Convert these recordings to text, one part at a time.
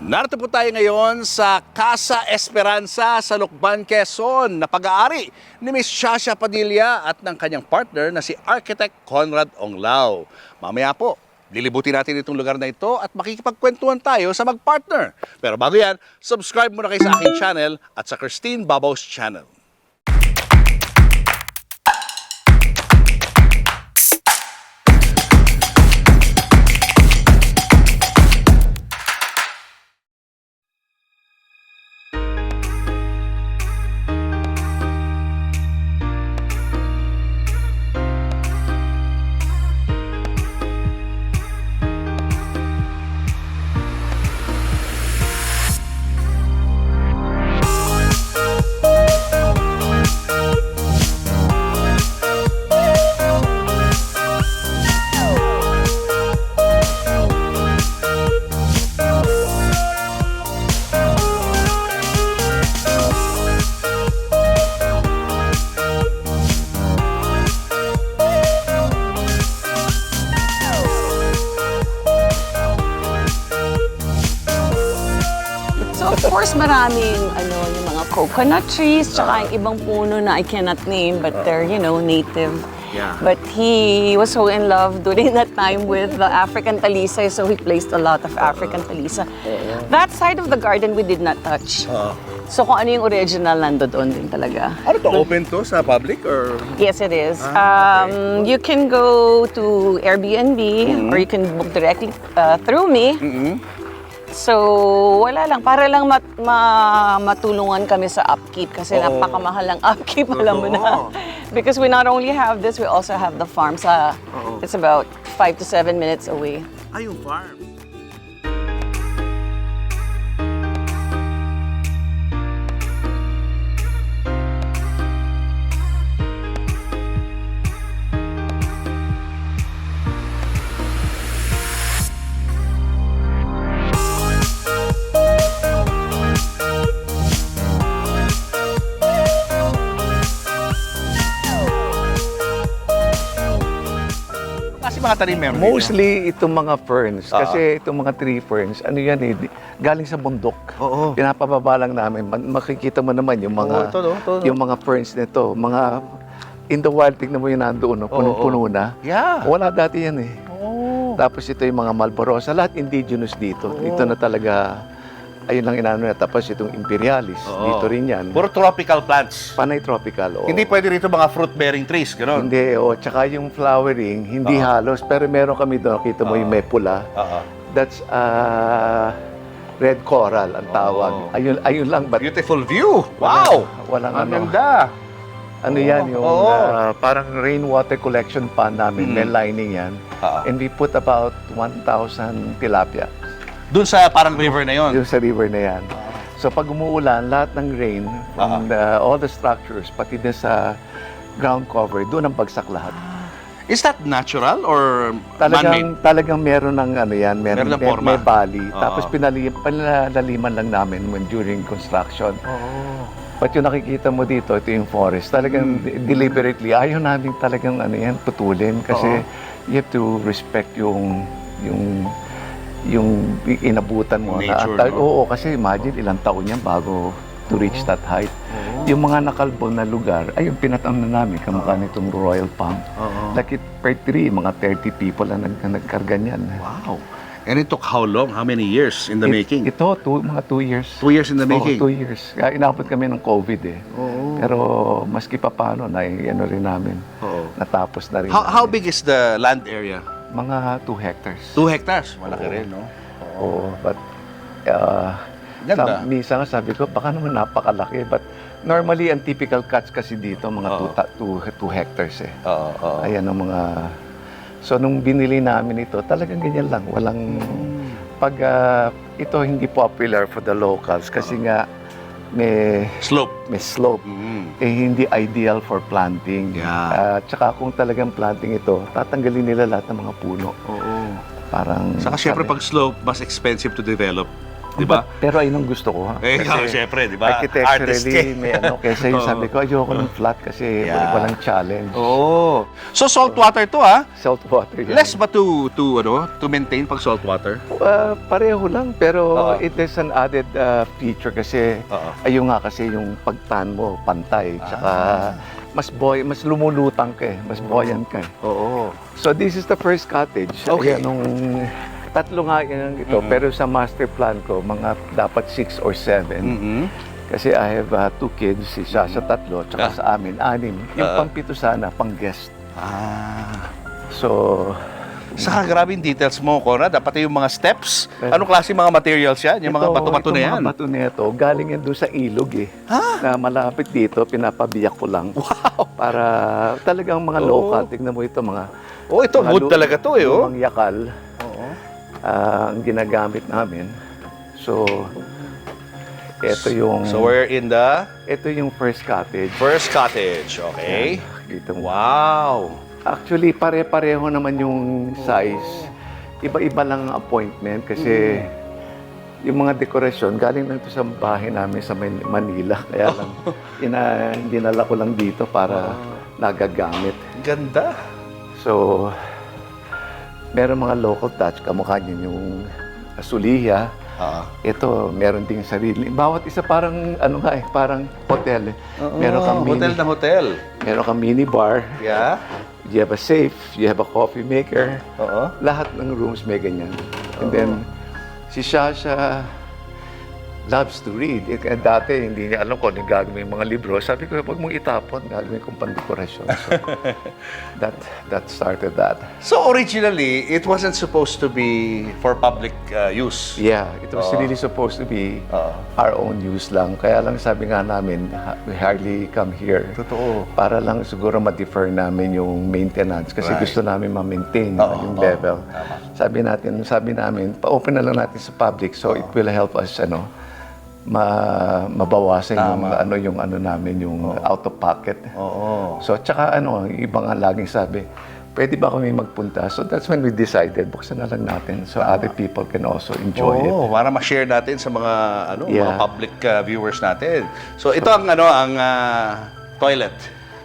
Narito po tayo ngayon sa Casa Esperanza sa Lucban, Quezon na pag-aari ni Miss Shasha Padilla at ng kanyang partner na si Architect Conrad Onglao. Mamaya po, lilibutin natin itong lugar na ito at makikipagkwentuhan tayo sa mag-partner. Pero bago yan, subscribe muna kayo sa aking channel at sa Christine Babau's channel. Of course, maraming yung mga coconut trees, tsaka yung ibang puno na I cannot name, but they're, native. Yeah. But he was so in love during that time with the African talisay, so he placed a lot of African talisay. That side of the garden we did not touch. So kung ano yung original, nandoon din talaga. Ano to? Open to sa public or? Yes, it is. Okay. You can go to Airbnb or you can book directly through me. So, wala lang. Para lang matulungan kami sa upkeep kasi napakamahal ang upkeep, alam mo na. Because we not only have this, we also have the farm sa, it's about 5 to 7 minutes away. Ay, yung farm. Mga tanim meron dito? Mostly itong mga ferns. Kasi itong mga tree ferns, ano yan galing sa bundok. Pinapababa lang namin. Makikita mo naman yung mga yung mga ferns nito. Mga in the wild, tignan mo yung nandoon, punong-puno na. Yeah. Wala dati yan eh. Tapos ito yung mga Malborosa, lahat indigenous dito. Ito na talaga, ayun lang inano na. Tapos itong Imperialis, dito rin yan. Puro tropical plants. Panay tropical. Hindi pwede rito mga fruit-bearing trees, gano'n? Hindi, tsaka yung flowering, hindi halos. Pero meron kami doon, kita mo yung may pula. That's red coral ang tawag. Ayun lang. But Beautiful view! Wow! Walang Ang ano. ganda! Ano yan, yung parang rainwater collection pond namin. May lining yan. And we put about 1,000 tilapia. Doon sa parang river na yon. Yung sa river na yan. So pag umuulan, lahat ng rain, from all the structures, pati din sa ground cover, doon ang bagsak lahat. Is that natural or man-made? Talagang meron ng ano yan, Meron ng forma. may bali. Tapos pinalaliman lang namin during construction. But yung nakikita mo dito, ito yung forest. Talagang deliberately, ayaw namin talagang putulin kasi you have to respect yung inabutan mo. Nature, Oo, kasi imagine ilang taon yan bago to reach that height. Yung mga nakalbon na lugar, ayun, pinatam na namin, kamukha nitong Royal Palm. Like per tree, mga 30 people ang nagkarga niyan. Wow! And it took how long? How many years in the making? Ito, mga 2 years. 2 years in the making? 2 years. Inabot kami ng COVID eh. Pero maski pa paano, rin namin. Natapos na rin. How big is the land area? Mga 2 hectares. 2 hectares? Malaki rin, no? Oo, but Ganda. minsan sabi ko, baka naman napakalaki. But normally, ang typical cuts kasi dito, mga 2 hectares eh. Ayan ang mga... So, nung binili namin ito, talagang ganyan lang. Walang... Pag ito hindi popular for the locals kasi nga may slope. Hindi ideal for planting. Tsaka kung talagang planting ito, tatanggalin nila lahat ng mga puno. Parang... Saka syempre pag slope, mas expensive to develop. di ba? Pero ayun ang gusto ko. Ha? Siyempre, di ba? Artist Architecturally, may kaysa yung sabi ko, ayoko ng flat kasi walang challenge. Oh. So salt water to Salt water yan. Less ba to maintain pag salt water? Pareho lang, pero it is an added feature kasi ayun nga kasi yung pagtan mo, pantay. Tsaka mas lumulutang ka eh, mas buoyant ka eh. Oo. So this is the first cottage. Okay. Ayan, nung tatlo nga yan ito, pero sa master plan ko, mga dapat 6 or 7. Kasi I have 2 kids, si Sasha 3, tsaka sa amin 6. Yung pang-7 sana, pang-guest. So, Saka grabe yung details mo, Conrad. Dapat yung mga steps. Anong klase mga materials yan? Yung mga bato-bato na yan? Mga bato na ito, galing yan doon sa ilog eh. Na malapit dito, pinapabiyak ko lang. Wow! Para talagang mga local. Tignan mo ito, mga... Ito, mga wood talaga to eh. Lumang yakal. Ang ginagamit namin. So, ito yung... So we're in the... Ito yung first cottage. First cottage, okay. Dito. Wow! Actually, pare-pareho naman yung size. Iba-iba lang ang appointment kasi yung mga dekorasyon, galing lang ito sa bahay namin sa Manila. Kaya lang, dinala ko lang dito para nagagamit. Ganda. So, meron mga local touch. Kamukha niyo yung Suliya. Ito, meron ding sarili. Bawat isa parang, parang hotel. Meron kang hotel na hotel. Meron kang mini bar. Yeah. You have a safe, you have a coffee maker. Lahat ng rooms may ganyan. And then, si Shasha loves to read. Dati, hindi niya alam kung anong gagawin yung mga libro. Sabi ko, huwag mong itapon, gagawin kong pandekorasyon. So, that started that. So originally, it wasn't supposed to be for public use. Yeah, it was really supposed to be our own use lang. Kaya lang sabi nga namin, we hardly come here. Totoo. Para lang siguro ma-defer namin yung maintenance kasi gusto namin ma-maintain yung level. Sabi namin, pa-open na lang natin sa public so it will help us mabawasan yung out of pocket. So tsaka ibang nga laging sabi, pwede ba kami magpunta? So that's when we decided, buksan na lang natin so other people can also enjoy it. Para ma-share natin sa mga mga public viewers natin. So ito ang toilet.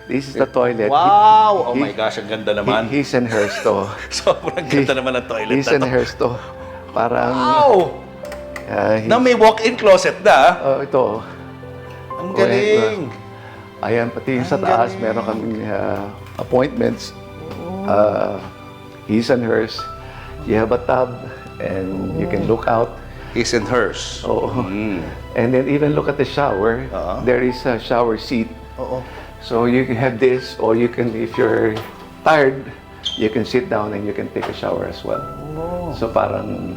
This is the toilet. Wow! Oh my gosh, ang ganda naman. His and hers to. Sobrang ganda naman ng toilet His na and to. hers to. Parang... Wow! Na may walk-in closet na. Ito. Ang galing. Ayan, pati yung sa taas, meron kaming appointments. His and hers. You have a tub and you can look out. His and hers. And then even look at the shower. There is a shower seat. So you can have this, or you can, if you're tired, you can sit down and you can take a shower as well. So parang...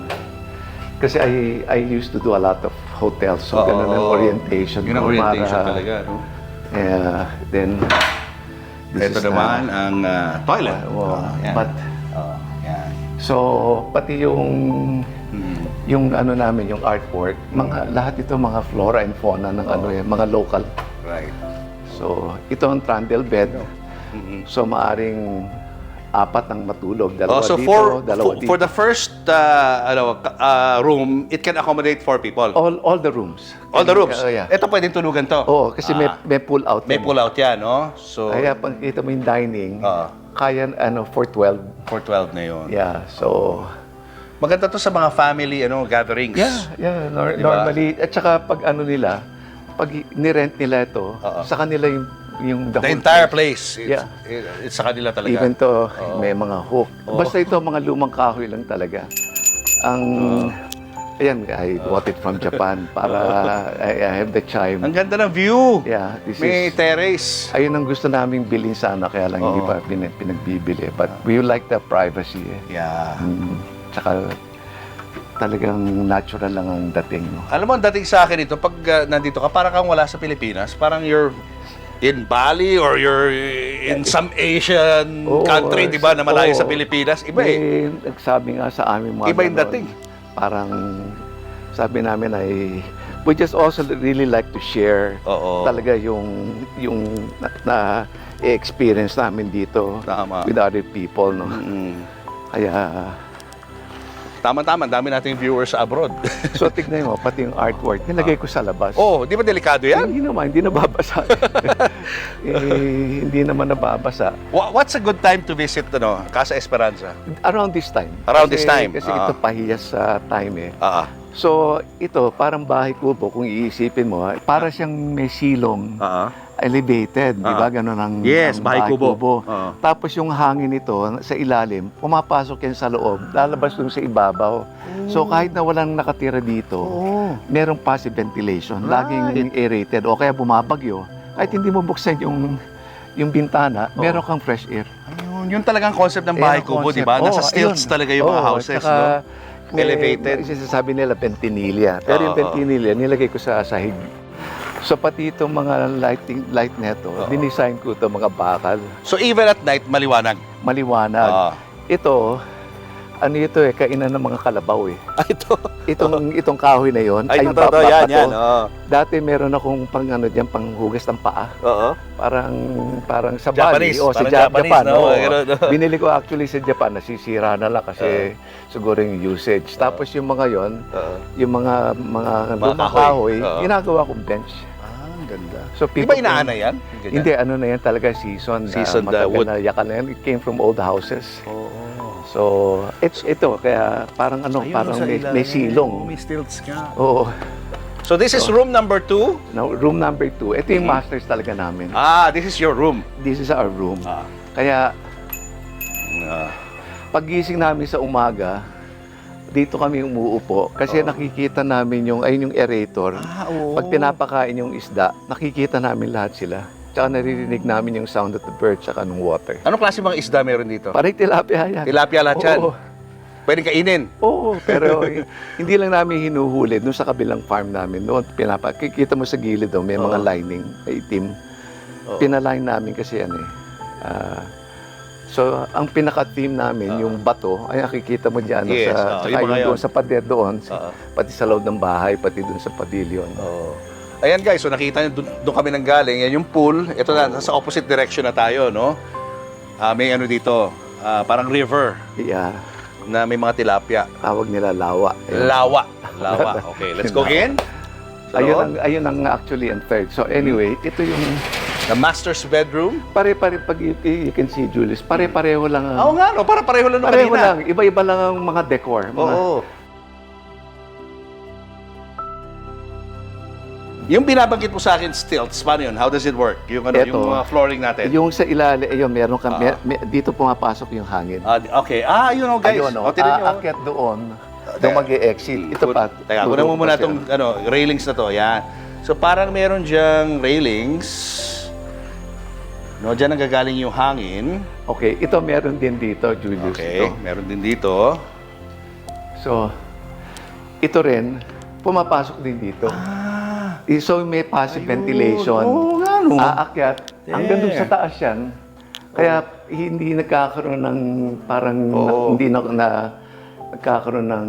Kasi I used to do a lot of hotels, so ganun ang orientation. Yun ang orientation talaga, no? Then, ito naman ang toilet. So, pati yung namin, yung artwork, lahat ito mga flora and fauna ng mga local. Right. So, ito ang trundle bed. So, maaring 4 ang matulog, dalawa dito. For the first room, it can accommodate 4 people. All the rooms. All the rooms. Yeah. Ito pwedeng tulugan to. Oo, kasi may pull out. May pull out yan, no? So kaya pag kita mo yung dining, kaya for 12. for 12 na yun. Yeah, so Maganda to sa mga family gatherings. yeah, Diba? normally at saka pag pag ni-rent nila ito, sa kanila yung The whole entire place. Yeah. It's sa kanila talaga. Even to, may mga hook. Basta ito, mga lumang kahoy lang talaga. Ayan, I bought it from Japan para I have the chime. Ang ganda ng view. Yeah, May terrace. Ayun ang gusto naming bilhin sana, kaya lang hindi pa pinagbibili. But we like the privacy. Yeah. Tsaka talagang natural lang ang dating. No? Alam mo, ang dating sa akin ito, pag nandito ka, parang kang wala sa Pilipinas. Parang you're in Bali or you're in some Asian country, di ba, na malayo sa Pilipinas. Iba Nagsabi nga sa amin mga iba yung dating. Parang sabi namin ay we just also really like to share talaga yung na-experience namin dito with other people. No? Kaya Tama-tama, ang dami nating viewers sa abroad. So tignan mo, pati yung artwork, nilagay ko sa labas. Oh, di ba delikado yan? Hindi naman, hindi nababasa. hindi naman nababasa. What's a good time to visit Casa Esperanza? Around this time. Around this time. Kasi ito pahiyas sa time eh. Ah. So, ito, parang bahay kubo, kung iisipin mo, para siyang may silong elevated, di ba? Ganun ang, Yes, ang bahay kubo. Tapos yung hangin ito sa ilalim, pumapasok yan sa loob, lalabas dun sa ibabaw. So, kahit na walang nakatira dito, merong passive ventilation, laging aerated, o kaya bumabagyo, kahit hindi mo buksan yung bintana, meron kang fresh air. Ayun, yun talagang concept ng bahay kubo, di ba? Nasa stilts talaga yung mga houses, no? Elevated. Sabi nila ventinilla. Pero yung ventinilla, nilagay ko sa sahig. So pati itong mga light neto, dinesign ko ito mga bakal. So even at night, maliwanag? Maliwanag. Ito, ano ito kainan ng mga kalabaw eh. Ito? Itong kahoy na yon. Ay, totoo, yan. Dati meron akong panghugas ng paa. Oo. Parang sa Japanese, Bali. O, sa Japanese, Japan. no? Binili ko actually sa Japan, nasisira na lang kasi siguro yung usage. Tapos yung mga yon, yung mga lumang kahoy, ginagawa kong bench. Ang ganda. So Di ba inaana yan? Hindi, ano na yan talaga, season the wood. Na yakan na yan. It came from old houses. Oo. So, ito, kaya parang parang may silong. May stilts ka. Oo. So this is room number 2? Now, room number 2. Ito yung masters talaga namin. This is your room. This is our room. Kaya, paggising namin sa umaga, dito kami umuupo kasi nakikita namin yung aerator. Pag pinapakain yung isda, nakikita namin lahat sila. Tsaka naririnig namin yung sound of the bird tsaka ng water. Anong klase mga isda meron dito? Parang tilapia yan. Tilapia lahat yan? Oo. Pwedeng kainin? Oo, pero hindi lang namin hinuhuli. Doon sa kabilang farm namin, doon kikita mo sa gilid doon, may mga lining, may itim. Pinaline namin kasi yan eh. So, ang pinaka-theme namin, yung bato, ay nakikita mo dyan. Yes, Tsaka yung doon sa pader doon, pati sa loob ng bahay, pati doon sa pavilion. Ayan guys, so nakita nyo, doon kami nang galing. Yan yung pool. Ito na, sa opposite direction na tayo, no? May ano dito, parang river Yeah. na may mga tilapia. Tawag nila lawa. Lawa. Okay, let's go in. Ayun ang actually ang third. So anyway, ito yung The master's bedroom. pare-pare pag you can see Julius, pare-pareho lang. Oo nga, no? Para pareho lang nung Pareho kanina. lang. Iba-iba lang ang mga decor. Oo. Yung binabanggit mo sa akin stilts, paano yun? How does it work? Yung, Eto. yung mga flooring natin? Yung sa ilalim, ayun, meron kami, dito pumapasok yung hangin. Okay. Yun guys. Ayun, Tignan nyo. aakyat doon, doon mag-e-exit. Ito pa. Teka, kunan mo muna itong railings na to. Yan. So parang meron diyang railings. No, diyan nanggagaling yung hangin. Okay, ito meron din dito, Julius. Okay, Ito. meron din dito. So, ito rin, pumapasok din dito. So, may passive ventilation. Oo nga, no? Aakyat. Hanggang doon sa taas yan. Kaya hindi nagkakaroon ng parang hindi nagkakaroon ng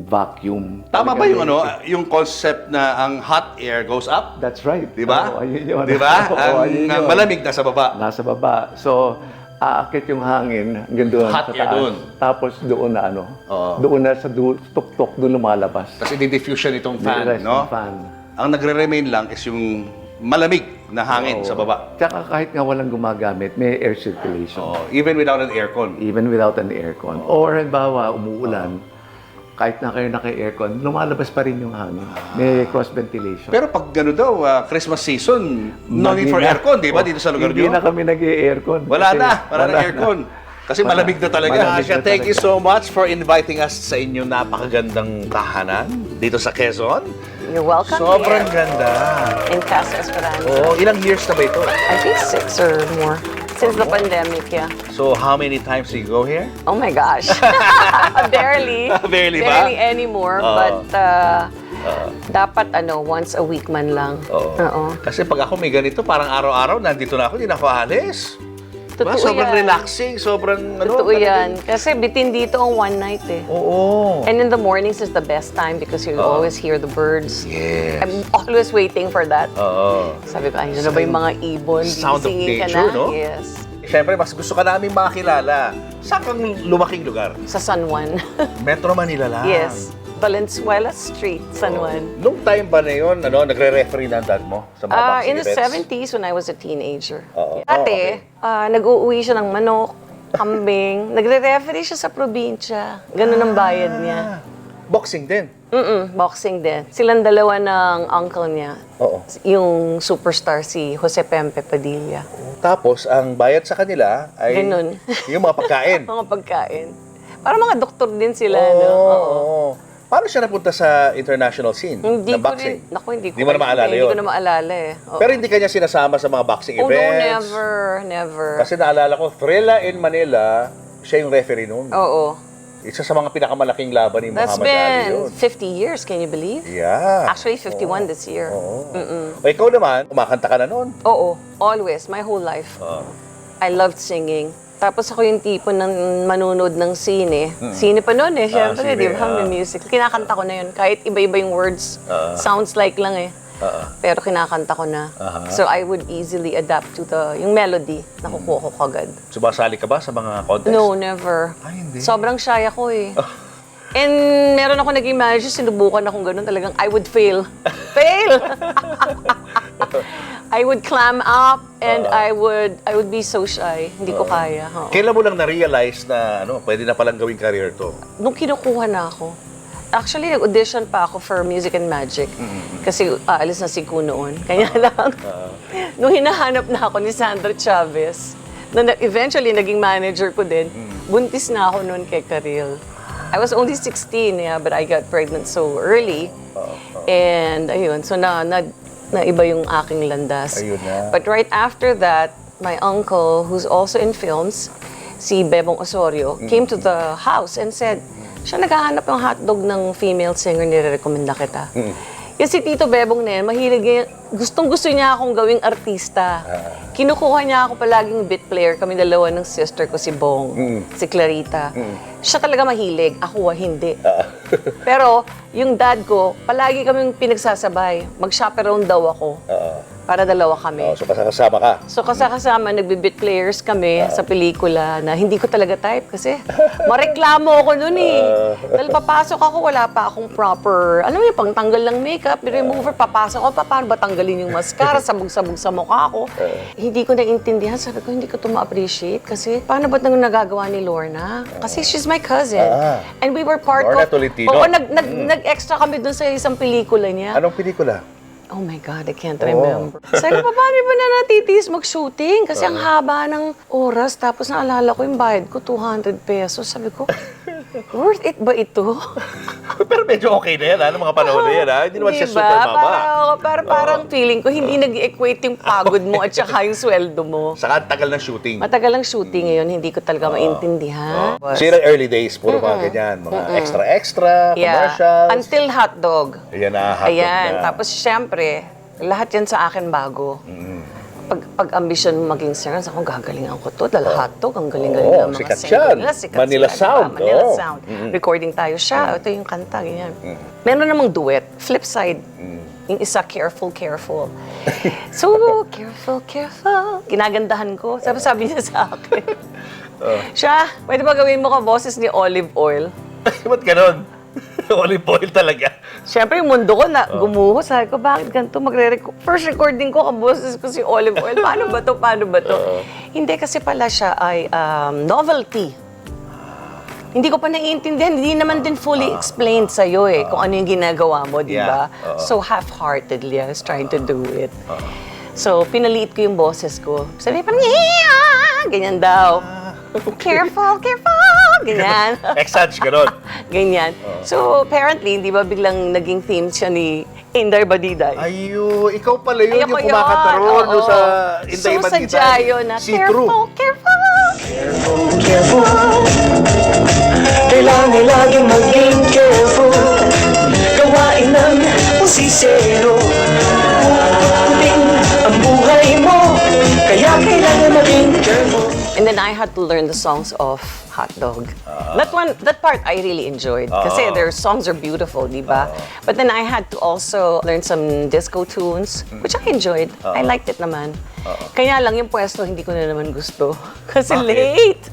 vacuum. Tama ba yung yung concept na ang hot air goes up? That's right. Di ba? Oo, ayun yun. Di ba? Oo, ayun Ang yun. malamig nasa baba. Nasa baba. So, aakyat yung hangin hanggang doon Hot sa air taas. doon. Tapos doon na Oo. doon na sa tuktok doon lumalabas. Kasi di-diffusion itong fan, Nilalabas no? yung fan. Ang nagre-remain lang is yung malamig na hangin Oo. sa baba. Tsaka kahit nga walang gumagamit, may air circulation. Even without an aircon. Even without an aircon. Or halimbawa, umuulan, kahit na kayo naka-aircon, lumalabas pa rin yung hangin. May cross ventilation. Pero pag gano'n daw, Christmas season, no need for aircon, di ba? Dito sa lugar Hindi niyo? na kami nag-aircon. Wala Kasi na aircon. Kasi malamig na talaga. Malamig na Thank you talaga. so much for inviting us sa inyong napakagandang tahanan dito sa Quezon. You're welcome Sobrang here ganda. in Casa Esperanza. Oh, ilang years na ba ito? I think 6 or more. Since the pandemic, yeah. So, how many times do you go here? Oh my gosh. Barely. Barely ba? Barely anymore. But dapat once a week man lang. Oo. Kasi pag ako may ganito, parang araw-araw, nandito na ako, hindi na ako alis. Diba? Totoo Sobrang yan. relaxing, sobrang Totoo yan. Kasi bitin dito ang one night eh. Oo. And in the mornings is the best time because you always hear the birds. Yes. I'm always waiting for that. Oo. Sabi ko, ayun na ba yung mga ibon? Sound of Gisingin ka nature, na? no? Yes. Siyempre, mas gusto ka namin makilala Saan kang lumaking lugar? Sa San Juan. Metro Manila lang. Yes. Valenzuela Street, San Juan. Nung time ba na yun, nagre-referee na ang dad mo sa mga boxing In the events? 70s when I was a teenager. Oo. Dati, nag-uuwi siya ng manok, kambing. Nagre-referee siya sa probinsya. Ganun ang bayad niya. Boxing din? Boxing din. Silang dalawa ng uncle niya. Oo. Yung superstar si Jose Pempe Padilla. Tapos, ang bayad sa kanila ay Ganun. yung mga pagkain. Mga pagkain. Parang mga doktor din sila, Oo, no? oo. Paano siya napunta sa international scene Hindi ng ko boxing? rin, naku, hindi ko. Di mo na maalala Hindi yun? ko na maalala eh. Oo. Pero hindi kanya sinasama sa mga boxing Oh, no, events? never. Kasi naalala ko, Thrilla in Manila, siya yung referee noon. Oo. Isa sa mga pinakamalaking laban ni That's Muhammad Ali been yun. 50 years, can you believe? Yeah. Actually, 51 this year. Oo. O ikaw naman, kumakanta ka na noon. Oo, always, my whole life. I loved singing. Tapos ako yung tipo ng manunod ng sine. Sine pa noon eh, syempre, sine, di ba? May music. Kinakanta ko na yun. Kahit iba-iba yung words. Sounds like lang eh. Pero kinakanta ko na. So I would easily adapt to yung melody. Nakukuha ko kagad. Sumasali ka ba sa mga contest? No, never. Ay, hindi. Sobrang shy ako eh. And meron ako naging manager, sinubukan akong ganun. Talagang I would fail. Fail! I would clam up and I would be so shy. Hindi ko kaya. Oo. Kailan mo lang na-realize na pwede na palang gawing career to? Nung kinukuha na ako, actually, nag-audition pa ako for Music and Magic. Kasi aalis na si Ku noon. Kaya lang, nung hinahanap na ako ni Sandra Chavez, na eventually naging manager ko din, buntis na ako noon kay Karil. I was only 16, yeah, but I got pregnant so early. And ayun, so na-iba yung aking landas. Ayun na. But right after that, my uncle, who's also in films, si Bebong Osorio, came to the house and said, siya naghahanap ng hotdog ng female singer, nire-recommenda kita. Yung si Tito Bebong na yan, mahilig niya, gustong-gusto niya akong gawing artista. Kinukuha niya ako palaging beat player, kami dalawa ng sister ko, si Bong, si Clarita. Siya talaga mahilig, ako hindi. Pero yung dad ko, palagi kaming pinagsasabay. Mag-chaperone daw ako. Para dalawa kami. So kasama ka? So kasama, nagbe-beat players kami sa pelikula na hindi ko talaga type kasi mareklamo ako noon eh. Dahil papasok ako, wala pa akong proper, alam mo yung pangtanggal ng makeup, remover, papasok ako, paano ba tanggalin yung mascara, sabog-sabog sa mukha ko. Hindi ko naintindihan, sabi ko, hindi ko ito ma-appreciate kasi paano ba nagagawa ni Lorna? Kasi she's my cousin. And we were part Lorna of... Tolentino. Oo, nag-extra kami dun sa isang pelikula niya. Anong pelikula? Oh my God, I can't remember. Sabi ko, paano ba na natitiis mag-shooting? Kasi ang haba ng oras, tapos naalala ko yung bayad ko, 200 pesos. Sabi ko, worth it ba ito? Pero medyo okay na yan, mga panahon na yan, Hindi naman siya Diba? super maba. Parang feeling ko, hindi nag-equate yung pagod mo at saka yung sweldo mo. Saka ang tagal ng shooting. Matagal ang shooting ngayon, hindi ko talaga maintindihan. So yun ang early days, puro mga ganyan. Mga extra-extra, commercials. Until hotdog. Ayan na, hotdog Ayan. na. Tapos syempre, lahat yan sa akin bago. Pag ambisyon mo maging singer, ako gagalingan ko to. Dahil hotdog, ang galing-galing Oo, ng mga sikat singer yan. nila. Sikat Manila sila, Sound, diba? Manila oo. Sound. Recording tayo siya. Ito yung kanta, ganyan. Meron namang duet. Flip side. Yung isa, careful, careful. So, careful, careful. Ginagandahan ko. Sabi niya sa akin. Siya, pwede ba gawin mo ka boses ni Olive Oil? Ba't ganon? Olive oil talaga. Siyempre, yung mundo ko na gumuho. Sabi ko, bakit ganito? First recording ko, kaboses ko si Olive Oil. Paano ba to? Paano ba to? Hindi, kasi pala siya ay novelty. Hindi ko pa naiintindihan. Hindi naman din fully explained sa'yo eh, kung ano yung ginagawa mo, di ba? Yeah. So, half-heartedly, I was trying to do it. So, pinaliit ko yung boses ko. Sabi parang, yeah! Ganyan daw. Careful, careful! Ganyan. Exage, ganon. Ganyan. So, apparently, hindi ba biglang naging theme siya ni Inday Badiday? Ayo, ikaw pala yun Ayoko yung kumakanta yun, ron oo. sa Inday So, Bandita. sadya yun na, See through. careful, careful! Careful, kailangan laging maging careful. Gawain ng pusisero, puputin ang buhay mo. Kaya kailangan maging careful. And then I had to learn the songs of Hot Dog. That part I really enjoyed. Kasi their songs are beautiful, di ba? But then I had to also learn some disco tunes, which I enjoyed. I liked it naman. Kaya lang yung pwesto, hindi ko na naman gusto. Kasi late.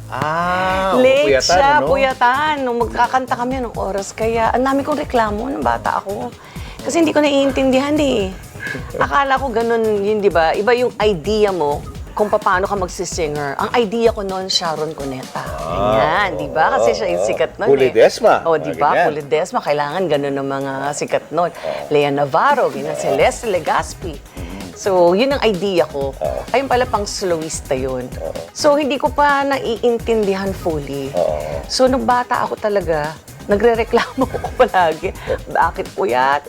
Late puyatan, siya, ano? puyatan. Nung magkakanta kami ng oras, kaya ang dami kong reklamo ng bata ako. Kasi hindi ko naiintindihan eh. Akala ko ganun yun, di ba? Iba yung idea mo kung paano ka magsisinger. Ang idea ko noon, Sharon Cuneta. Ganyan, di ba? Kasi siya yung sikat noon Julio Ledesma. O, di ba? Ganyan. Julio Ledesma, kailangan ganun ng mga sikat noon. Lea Navarro, ganyan, Celeste Legaspi. So, yun ang idea ko. Ayun pala, pang slowista yun. So, hindi ko pa naiintindihan fully. So, nung bata ako talaga, nagre-reklamo ko palagi. Bakit puyat?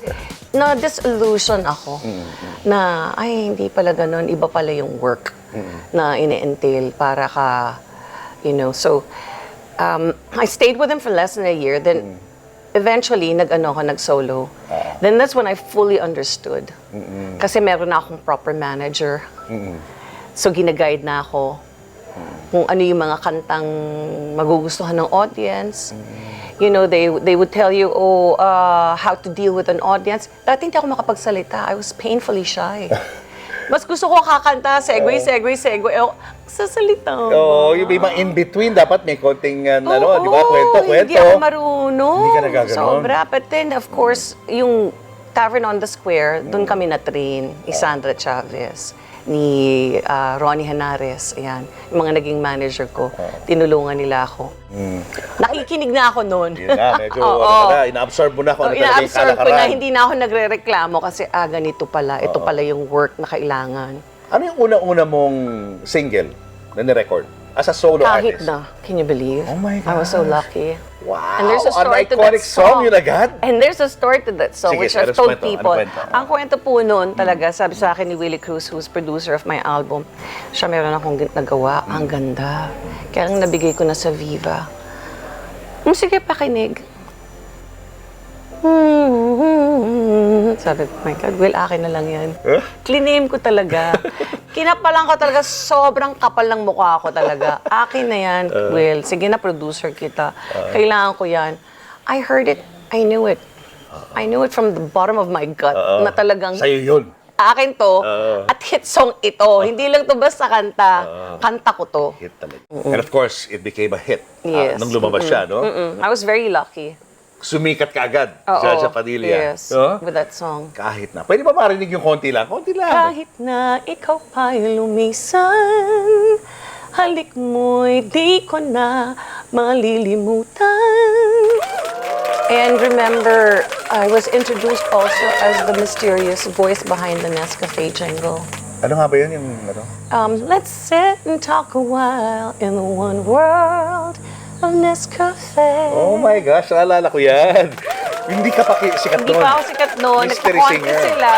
Na-disillusion ako na, ay, hindi pala ganun. Iba pala yung work na ine-entail para ka, So, I stayed with him for less than a year. Then, eventually, nag-solo. Then that's when I fully understood. Kasi meron na akong proper manager. So, ginaguide na ako kung ano yung mga kantang magugustuhan ng audience. They would tell you, how to deal with an audience. Dati hindi ako makapagsalita. I was painfully shy. Mas gusto ko kakanta, segue. Sasalita. Yung ibang in-between, dapat may konting, di ba? Kwento. Hindi ako marunong. Hindi ka nagaganon. Sobra. But then, of course, yung Tavern on the Square, doon kami na-train. Ni Sandra Chavez, ni Ronnie Henares, ayan. Yung mga naging manager ko, tinulungan nila ako. Nakikinig na ako noon. Yun na, medyo, ina-absorb mo na kung ano talaga yung Ina-absorb ko na, kalakaran. hindi na ako nagre-reklamo kasi, ganito pala, ito pala yung work na kailangan. Ano yung una-una mong single na nirecord? As a solo Kahit artist? na. Can you believe? Oh my I was so gosh. lucky. Wow! And there's a story An to that iconic song yun agad? And there's a story to that song, Sige, which I've anong told kwento? people. Anong kwento? Ang kwento po noon talaga, sabi sa akin ni Willie Cruz, who's producer of my album, siya meron akong nagawa. Ang ganda. Kaya lang nabigay ko na sa Viva. Sige, pakinig. Sabi ko, my God, Will, akin na lang yan. Cliname ko talaga. Kinapalan ko talaga, sobrang kapal ng mukha ko talaga. Akin na yan, Will. Sige na, producer kita. Kailangan ko yan. I heard it. I knew it. I knew it from the bottom of my gut na talagang Sa'yo yun. akin to at hit song ito. Hindi lang to basta kanta. Kanta ko to. Hit talaga. And of course, it became a hit. Yes. Nung lumabas siya, no? I was very lucky. Sumikat ka agad, Oo. Jaja Padilla. Yes, No? with that song. Kahit na. Pwede ba marinig yung konti lang? Konti lang. Kahit na ikaw pa'y lumisan, halik mo'y di ko na malilimutan. And remember, I was introduced also as the mysterious voice behind the Nescafe jingle. Ano nga ba yun yung ano? Let's sit and talk a while in the one world of Nescafe. Oh my gosh, naalala ko yan. Hindi ka pa sikat Hindi noon. pa ako sikat noon. Mystery Nagkakonte singer. sila.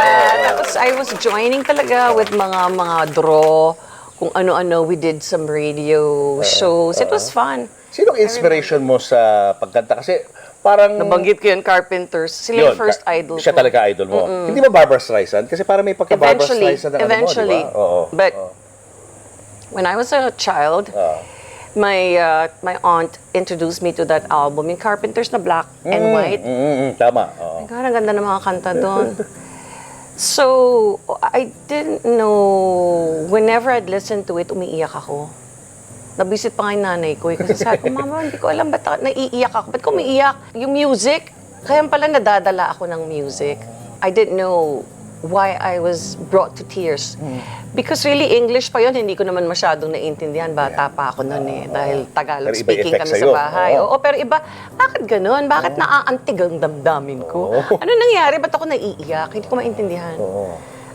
Tapos I was joining talaga with mga draw. Kung ano-ano, we did some radio shows. It was fun. Sinong inspiration mo sa pagkanta? Kasi parang... Nabanggit ko yun, Carpenters. Sila yung first idol Siya ko. talaga idol mo. Hindi ba Barbra Streisand? Kasi parang may pagka-Barbra Streisand ang Eventually. ano mo, di ba? Oo. But when I was a child, my aunt introduced me to that album, yung Carpenters na black and white. Tama. Oo. God, ang ganda ng mga kanta doon. So, I didn't know, whenever I'd listen to it, umiiyak ako. Nabisit pa nga yung nanay ko. Kasi sabi ko, Mama, hindi ko alam ba't naiiyak ako. Ba't ko umiiyak? Yung music, kaya pala nadadala ako ng music. I didn't know why I was brought to tears. Because really, English pa yun, hindi ko naman masyadong naiintindihan. Bata pa ako noon eh. Dahil Tagalog Pero iba speaking effect kami sa sa'yo. bahay. Oo. Oo, pero iba, bakit ganun? Bakit naaantig ang damdamin ko? Ano nangyari? Ba't ako naiiyak? Hindi ko maintindihan.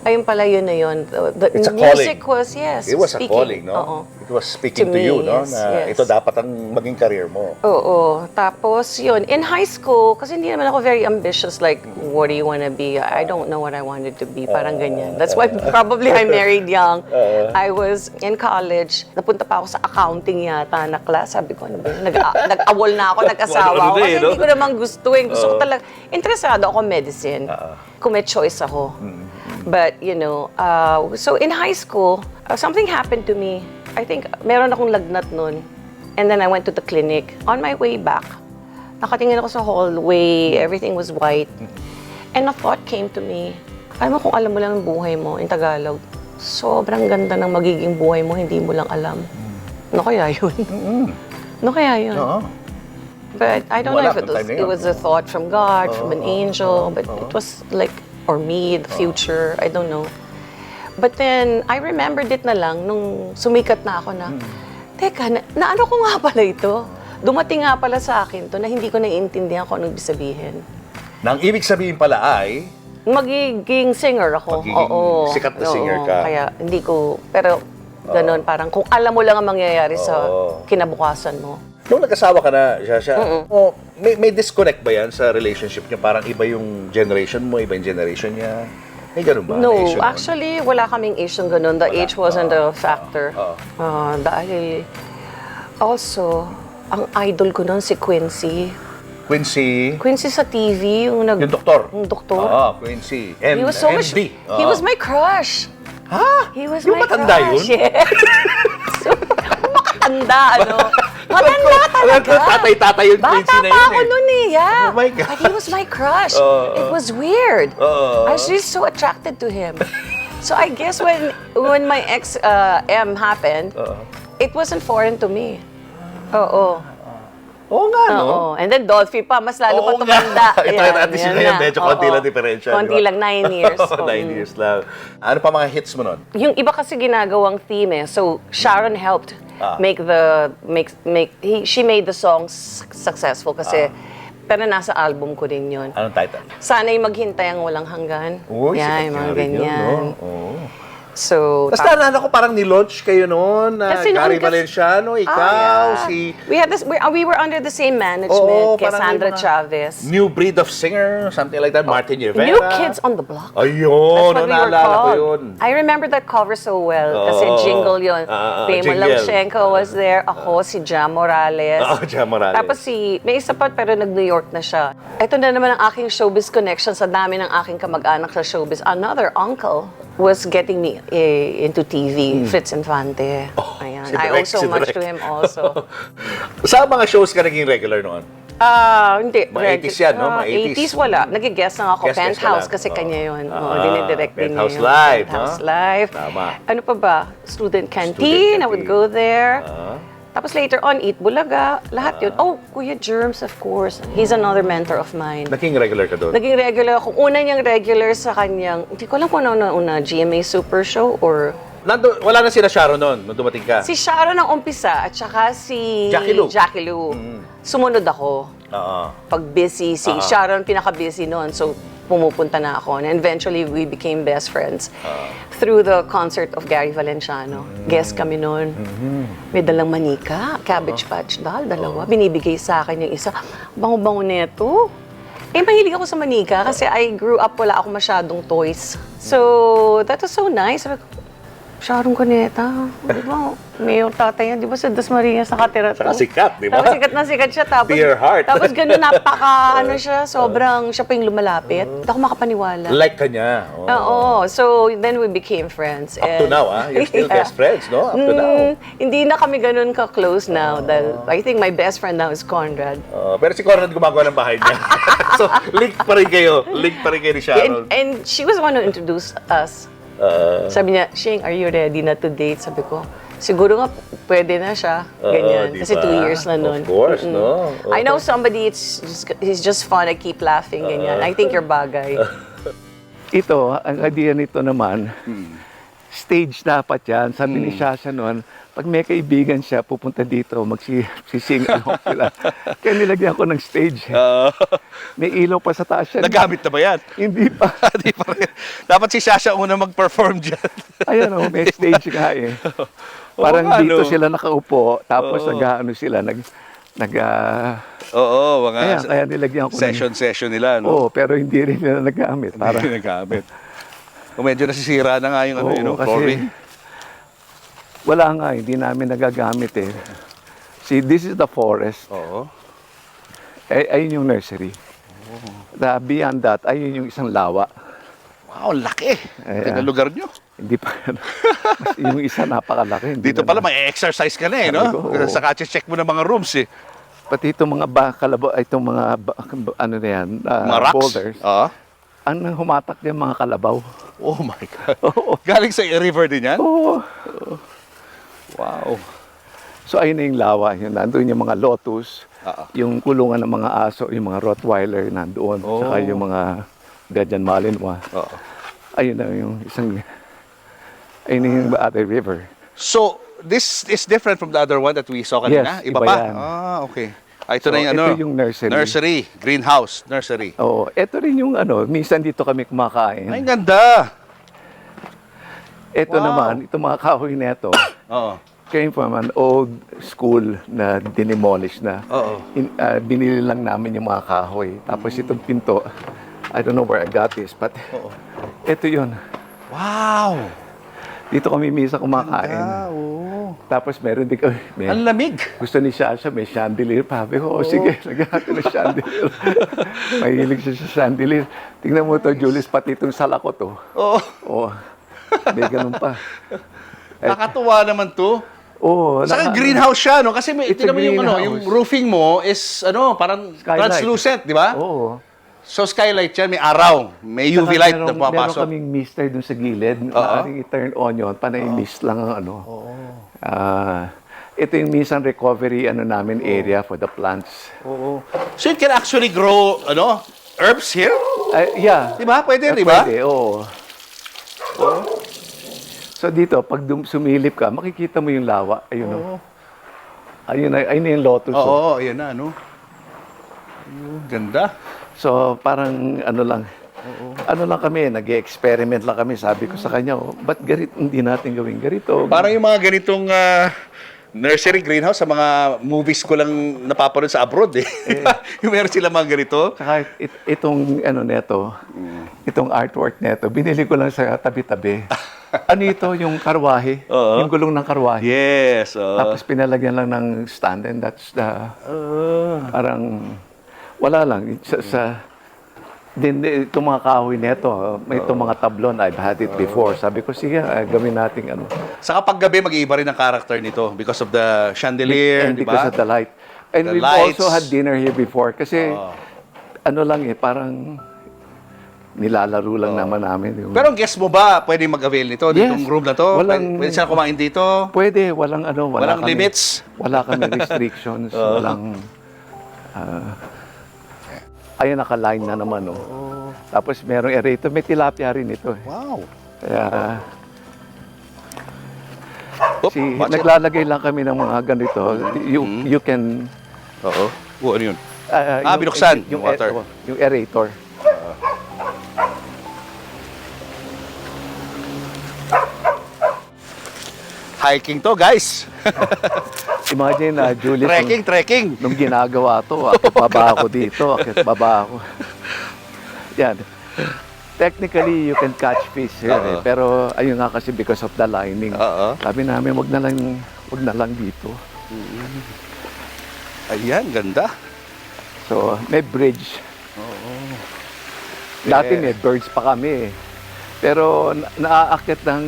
Ayun pala, yun na yun. The It's a music calling. was, yes, It was a speaking. calling, no? Oo. It was speaking To to you, me, no? yes, Na yes. ito dapat ang maging career mo. Oo. Tapos, yun. In high school, kasi hindi naman ako very ambitious, like, what do you want to be? I don't know what I wanted to be. Parang ganyan. That's why probably I married young. I was in college. Napunta pa ako sa accounting yata na class. Sabi ko, ano ba yun? Nag-awol na ako, nag-asawa ako. Kasi hindi ko naman gusto eh. Gusto ko talaga, interesado ako medicine. Kung may choice ako. But, so in high school, something happened to me. I think, meron akong lagnat nun. And then I went to the clinic. On my way back, nakatingin ako sa hallway, everything was white. And a thought came to me, alam mo kung alam mo lang ang buhay mo in Tagalog, sobrang ganda ng magiging buhay mo, hindi mo lang alam. Ano kaya yun? Ano kaya yun? Oo. But I don't know Wala if nung time na it yun. was a thought from God, from an angel, but it was like, or me, the future, I don't know. But then, I remembered it na lang nung sumikat na ako na, teka, na ano ko nga pala ito? Dumating nga pala sa akin to na hindi ko naiintindihan kung anong ibig sabihin. Nang ibig sabihin pala ay, Magiging singer ako. Magiging Oo. sikat na Oo. singer ka. Kaya hindi ko, pero ganun, parang kung alam mo lang ang mangyayari sa Oo. kinabukasan mo. nung nag-asawa ka na, Shasha, may disconnect ba yan sa relationship niya? Parang iba yung generation mo, iba yung generation niya? May ganun ba? No, Na issue nun? actually, wala kaming issue ganun. The age wasn't a factor. Dahil, also, ang idol ko noon si Quincy. Quincy, Quincy sa TV, yung yung doktor. Yung doktor. Quincy. He was so much, MD. he was my crush. Ha? He was Yung my matanda crush. yun? Yes. So, makatanda, ano? Matanda talaga. Tatay-tatay yung Quincy Bata na pa yun ako nun eh, yeah. Oh my God. But he was my crush. It was weird. I was just so attracted to him. So I guess when my ex M happened, it wasn't foreign to me. Oo. Oo nga, no? Oo. And then Dolphy pa, mas lalo pa Oo tumanda. nga. Ito, at least yun na yun, medyo konti lang differential, di Konti ba? lang, 9 years. 9 years lang. Ano pa mga hits mo nun? Yung iba kasi ginagawang theme eh. So Sharon helped she made the songs successful kasi pero nasa album ko din yun. Anong title? Sana'y maghintay ang walang hanggan. Uy, Yan, sikat yung nga mga rin yun, ganyan. no? Oo. So, Tapos naalala ko parang nilaunch kayo noon na Kasi Gary noon Valenciano, ikaw, si we were under the same management, Oo, kay parang Sandra yung mga Chavez. New breed of singer, something like that, Martin Rivera. New Kids on the Block. Ayun, That's what we were naalala ko called. yun. I remember that cover so well kasi Oo. jingle yun. Pemo jingle. Lamshenko was there. Ako, si Jam Morales. Jam Morales. Tapos may isa pa pero nag-New York na siya. Ito na naman ang aking showbiz connection sa dami ng aking kamag-anak sa showbiz. Another uncle was getting me into TV, Fritz Infante. Ayan. si I Direk, owe so si much Direk. to him also. Sa mga shows ka naging regular noon? Hindi. Mga 80s yan, no? Mga 80s. 80s wala. Nag-guest lang ako. Guest ka Penthouse lang. kasi kanya yun. Ah, Dinidirect din niya Penthouse yun. Live, Penthouse no? Live. Tama. Ano pa ba? Student Canteen. I would go there. Tapos later on, Eat Bulaga. Lahat yun. Oh, Kuya Germs, of course. He's another mentor of mine. Naging regular ka doon? Naging regular ako. Una niyang regular sa kanyang, hindi ko alam kung ano una, GMA Super Show or... Wala na sila Sharon noon, nung dumating ka? Si Sharon ang umpisa at saka si Jackie Lou. Sumunod ako. Oo. Pag busy, si Sharon pinaka-busy noon. So, pumupunta na ako. And eventually, we became best friends through the concert of Gary Valenciano. Guest kami noon. May dalang manika, cabbage patch doll, dalawa. Binibigay sa akin yung isa. Bango-bango neto. Mahilig ako sa manika kasi I grew up, wala ako masyadong toys. So, that was so nice. Sabi ko, Sharon Cuneta, di ba? May yung tatay niya, di ba sa Dasmariñas nakatira to? Saka sikat, di ba? Tapos sikat na sikat siya. Tapos, Dear heart. Tapos ganun, ano siya, sobrang, siya pa yung lumalapit. Hindi ako makapaniwala. Like ka niya. Oo. So, then we became friends. Up to now, You're still Yeah. best friends, no? Up to now. Hindi na kami ganun ka-close now. Dahil I think my best friend now is Conrad. Pero si Conrad gumagawa ng bahay niya. So, link pa rin kayo. Link pa rin kayo ni Sharon. And she was the one who introduced us. Sabi niya, Shing, are you ready na to date? Sabi ko, siguro nga pwede na siya. Ganyan. di Kasi ba? 2 years na nun. Of course, no? I know somebody, he's just fun. I keep laughing, ganyan. I think you're bagay. Ito, ang idea nito naman, stage dapat yan. Sabi ni Shasha noon, pag may kaibigan siya, pupunta dito, magsising along sila. Kaya nilagyan ko ng stage. May ilaw pa sa taas yan. Nagamit na ba yan? Hindi pa. Di pa rin. Dapat si Shasha una mag-perform dyan. Ayan o, may stage nga eh. Parang nga, dito no? sila nakaupo, tapos nag-ano sila, Oo, kaya nilagyan ko session nila, no? Oo, pero hindi rin nila nagamit. Para, Hindi nagamit. O medyo nasisira na nga yung Oo, kasi flooring. wala nga, hindi namin nagagamit eh. See, this is the forest. Oo. Ayun yung nursery. Beyond that, ayun yung isang lawa. Wow, laki. Ayan. Tingnan lugar nyo. Hindi pa. Yung isa napakalaki. Hindi Dito na- pala may exercise ka na eh, no? Sabi ko, oo. Saka check mo ng mga rooms eh. Pati itong mga kalabaw, itong mga ano na yan, Mga rocks. boulders. Oo. Ang humatak niya mga kalabaw. Oh my God. Oo. Galing sa river din yan? Oo. Wow. So ayun na yung lawa. Yun, nandun yung mga lotus, Oo. yung kulungan ng mga aso, yung mga Rottweiler nandoon. Oh. Saka yung mga Gadian Malinois. Oo. Ayun na yung isang, ayun na yung other river. So, this is different from the other one that we saw kanina? Yes, Iba iba pa? yan. Ah, okay. Ah, ito So, na yung ano? ito yung nursery. Greenhouse, nursery. Oo, ito rin yung ano, minsan dito kami kumakain. Ay, ganda. Ito Wow. naman, itong mga kahoy na ito, Oo. came from an old school na dinimolish na. Oo. Binili lang namin yung mga kahoy. Tapos itong pinto, I don't know where I got this, but ito yun. Wow. Dito kami misa kumakain. Oo. Tapos meron din kami, Ang lamig. gusto ni Shasha, may chandelier pa. Sabi ko, oh, sige, lagyan natin ng chandelier. Mahilig siya sa chandelier. Tingnan mo to, Julius, pati itong salako to. Oo. Oh, may ganun pa. Nakatuwa naman to. Oh, Saka greenhouse siya, no? Kasi may, It's a tingnan mo yung, ano, greenhouse. yung roofing mo is, ano, parang Skylight. translucent, di ba? Oo. So, skylight yan, may araw. May UV light na Meron pumapasok. kaming mister dun sa gilid. Maaaring i-turn on yun. Panay mist lang ang ano. Ito yung minsan recovery ano namin area for the plants. Oo. So, you can actually grow, ano, herbs here? Yeah. Di ba? Pwede, di ba? Pwede, oo. So dito, pag sumilip ka, makikita mo yung lawa. Ayun, oh. Ayun na yung lotus. Oh. Oo, ayan na, ano? Ayun, ganda. So parang ano lang, ano lang kami, nag-experiment lang kami. Sabi ko sa kanya, oh, ba't hindi natin gawin ganito? Parang yung mga ganitong nursery greenhouse sa mga movies ko lang napapanood sa abroad eh. Yung meron sila mga ganito. Saka itong ano neto, itong artwork neto, binili ko lang sa tabi-tabi. Ano ito, yung karwahe? Oo. Yung gulong ng karwahe. Yes. Tapos pinalagyan lang ng stand and that's the, parang, wala lang. Din itong mga kahoy nito, may itong mga tablon, I've had it before. Sabi ko, sige, gawin natin ano. Saka paggabi, mag-iiba rin ang character nito because of the chandelier, And di because ba? of the light. And The we've lights. also had dinner here before. Kasi, ano lang parang nilalaro lang naman namin. Yung, Pero ang guest mo ba, pwede mag-avail nito? Yes. Ditong room na to? Walang- Pwede sila kumain dito? pwede, walang ano. Walang kami- limits? Wala kami restrictions. Walang, ayun, naka-line na naman, oh. Tapos merong aerator. May tilapia rin ito. Wow. Kaya, Oop, watch it. naglalagay lang kami ng mga ganito. You can... Oo. Oh, ano yun? yung- binuksan, yung water. Yung aerator. Hiking to, guys. Imagine na, Julie, Trekking. nung ginagawa to, akit baba ako dito, akit baba ako. Yan. Technically, you can catch fish here, eh. Pero ayun nga kasi because of the lining. Oo. Sabi namin, wag na lang dito. Ayan, ganda. So, may bridge. Dati may birds pa kami, eh. Pero naaakit ng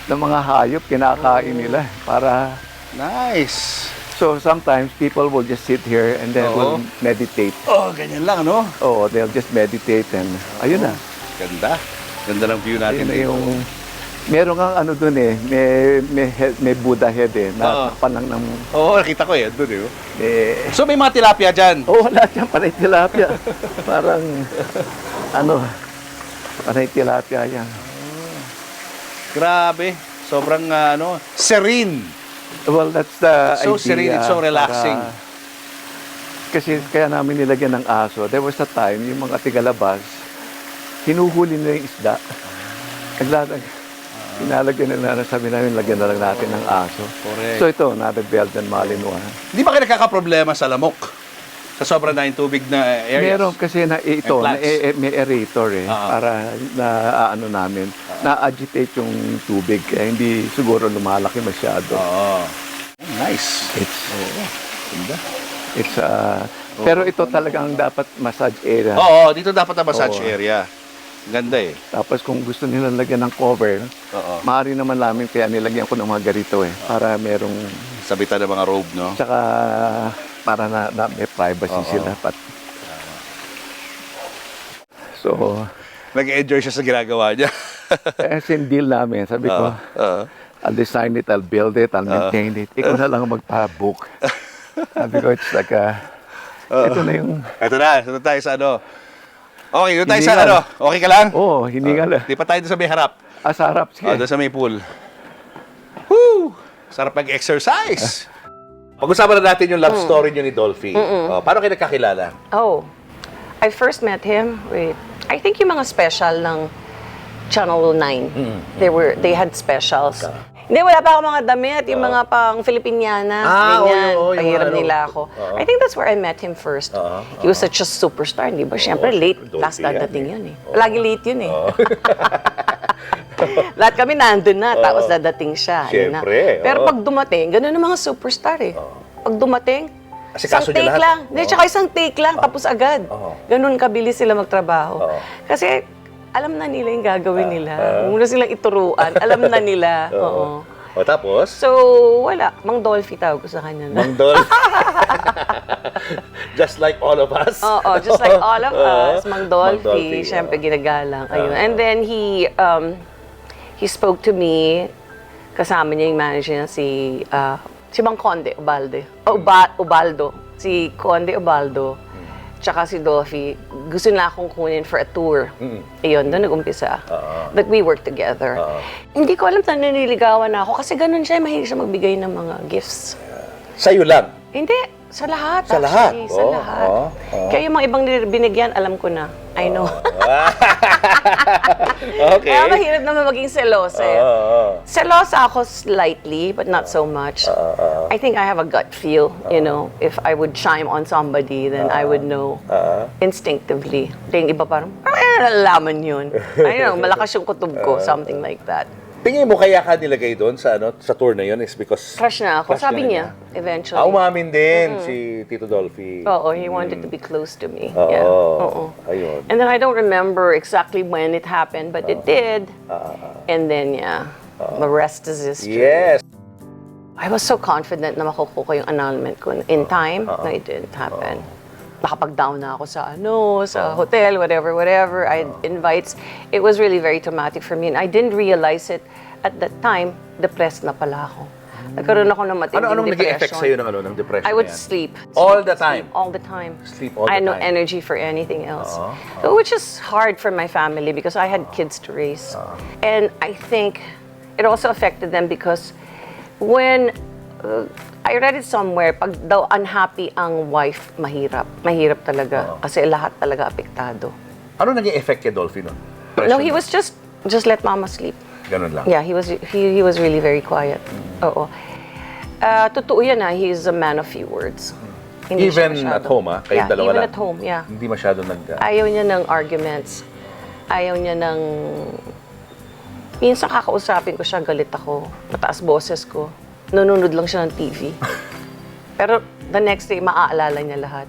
mga hayop, kinakain nila para... Nice. So sometimes people will just sit here and then will meditate. Oh, ganyan lang, no? Oh, they'll just meditate and ayun na. Ganda. Ganda ng view natin Ayun na dito. yung meron kang ano doon eh, may Buddha head eh, na panang ng Oo, nakita ko eh. Doon eh. eh, So may mga tilapia dyan. oh, wala dyan, panay tilapia. Parang ano, panay tilapia yan. Grabe. Sobrang serene. Well, that's the So idea. serene, it's so relaxing. Kasi kaya namin nilagyan ng aso. There was a time, yung mga tigalabas, hinuhuli nila yung isda. Pinalagyan nila, sabi namin, lagyan na lang natin ng aso. Correct. So ito, another Belgian Malinois. Di ba kayo nagkakaproblema sa lamok? Sa sobrang na yung tubig na areas? Meron kasi na ito, May plants. may aerator eh, para na ano namin, na-agitate yung tubig kaya hindi siguro lumalaki masyado. Oo. Nice. Ganda. Pero ito talagang dapat massage area. Oo, dito dapat ang massage area. Ganda eh. Tapos kung gusto nilang lagyan ng cover, Oo. maaari naman namin kaya nilagyan ko ng mga ganito eh. Para merong, Sabitan ng mga robe, no? tsaka para na may privacy sila. So, Nag-enjoy siya sa ginagawa niya. as in deal namin, sabi ko, I'll design it, I'll build it, I'll maintain it. Ikaw na lang ang magpa-book. Sabi ko, it's like ito na yung, Ito na, doon tayo sa ano. Okay, doon tayo sa Hiningal. ano. Okay ka lang? hiningal. Di pa tayo doon sa may harap. Sarap, sige. Doon sa may pool. Woo! Sarap mag-exercise. Pag-usapan na natin yung love story niyo ni Dolphy. Paano kayo nagkakilala? Oh, I first met him with, I think yung mga special ng Channel 9. They had specials. Hindi, wala pa akong mga damit, yung mga pang Filipiniana, ganyan. yung Pahiram ano. nila ako. I think that's where I met him first. He was such a superstar, di ba? Siyempre, late, Dolphy last yan dadating yun eh. Lagi late yun eh. Lahat kami nandun na, tapos dadating siya. Yun na. Siyempre, Pero pag dumating, ganun ang mga superstar eh. Pag dumating, Asikaso isang niya take lahat? lang. Hindi, tsaka isang take lang, tapos agad. Ganun kabilis sila magtrabaho. Kasi alam na nila yung gagawin nila. Muna silang ituruan, alam na nila. Oo. O tapos? So, wala. Mang Dolphy tawag ko sa kanya na. Mang Dolphy. Just like all of us. Oo, just like all of us, Mang Dolphy, Dolphy, syempre ginagalang. Ayun. And then he spoke to me, kasama niya yung manager niya, si Mang Conde Ubaldo. Si Conde Ubaldo, tsaka si Dolphy, gusto na akong kunin for a tour. Ayun, doon nag-umpisa. That we work together. Hindi ko alam na naniligawan na ako kasi ganun siya, mahilig siya magbigay ng mga gifts. Sa'yo lang. Hindi, sa lahat. Sa lahat? Sa lahat. Kaya yung mga ibang binigyan, alam ko na. I know. Okay. Kaya mahirap naman maging selosa. Selosa ako slightly, but not so much. I think I have a gut feel, you know. If I would chime on somebody, then I would know instinctively. Kaya yung iba parang, nalalaman yun. I know, malakas yung kutob ko, something like that. Tingin mo kaya ka nilagay doon sa tour na yun is because... Crush na ako. Crush Sabi ka na niya, eventually. umamin din si Tito Dolphy. Oo, he wanted to be close to me. Oo. Yeah. Oo. Ayun. And then I don't remember exactly when it happened, but it did. And then, yeah, the rest is history. Yes. I was so confident na makukuha ko yung annulment ko in time. No, it didn't happen. Nakapag-down na ako sa hotel, whatever. I had invites. It was really very traumatic for me. And I didn't realize it at that time. Depressed na pala ako. Nagkaroon ako ng matinding Anong naging depression. effect sa'yo ng depression I would na yan? sleep. All the time? All the time. Sleep all I had the no time? energy for anything else. So, which is hard for my family because I had kids to raise. And I think it also affected them because when I read it somewhere, pag daw unhappy ang wife, mahirap. Mahirap talaga. Kasi lahat talaga apektado. Ano naging effect kay Dolphy nun? No, he was just let mama sleep. Ganun lang? Yeah, he was really very quiet. Oo. Totoo yan he's a man of few words. Hindi siya Even masyado. at home, kayong Yeah, dalawa even lang? at home, yeah. Hindi masyado Ayaw niya ng arguments. Ayaw niya ng... Minsan kakausapin ko siya, galit ako. Mataas boses ko. Nanonood lang siya ng TV. Pero the next day, maaalala niya lahat.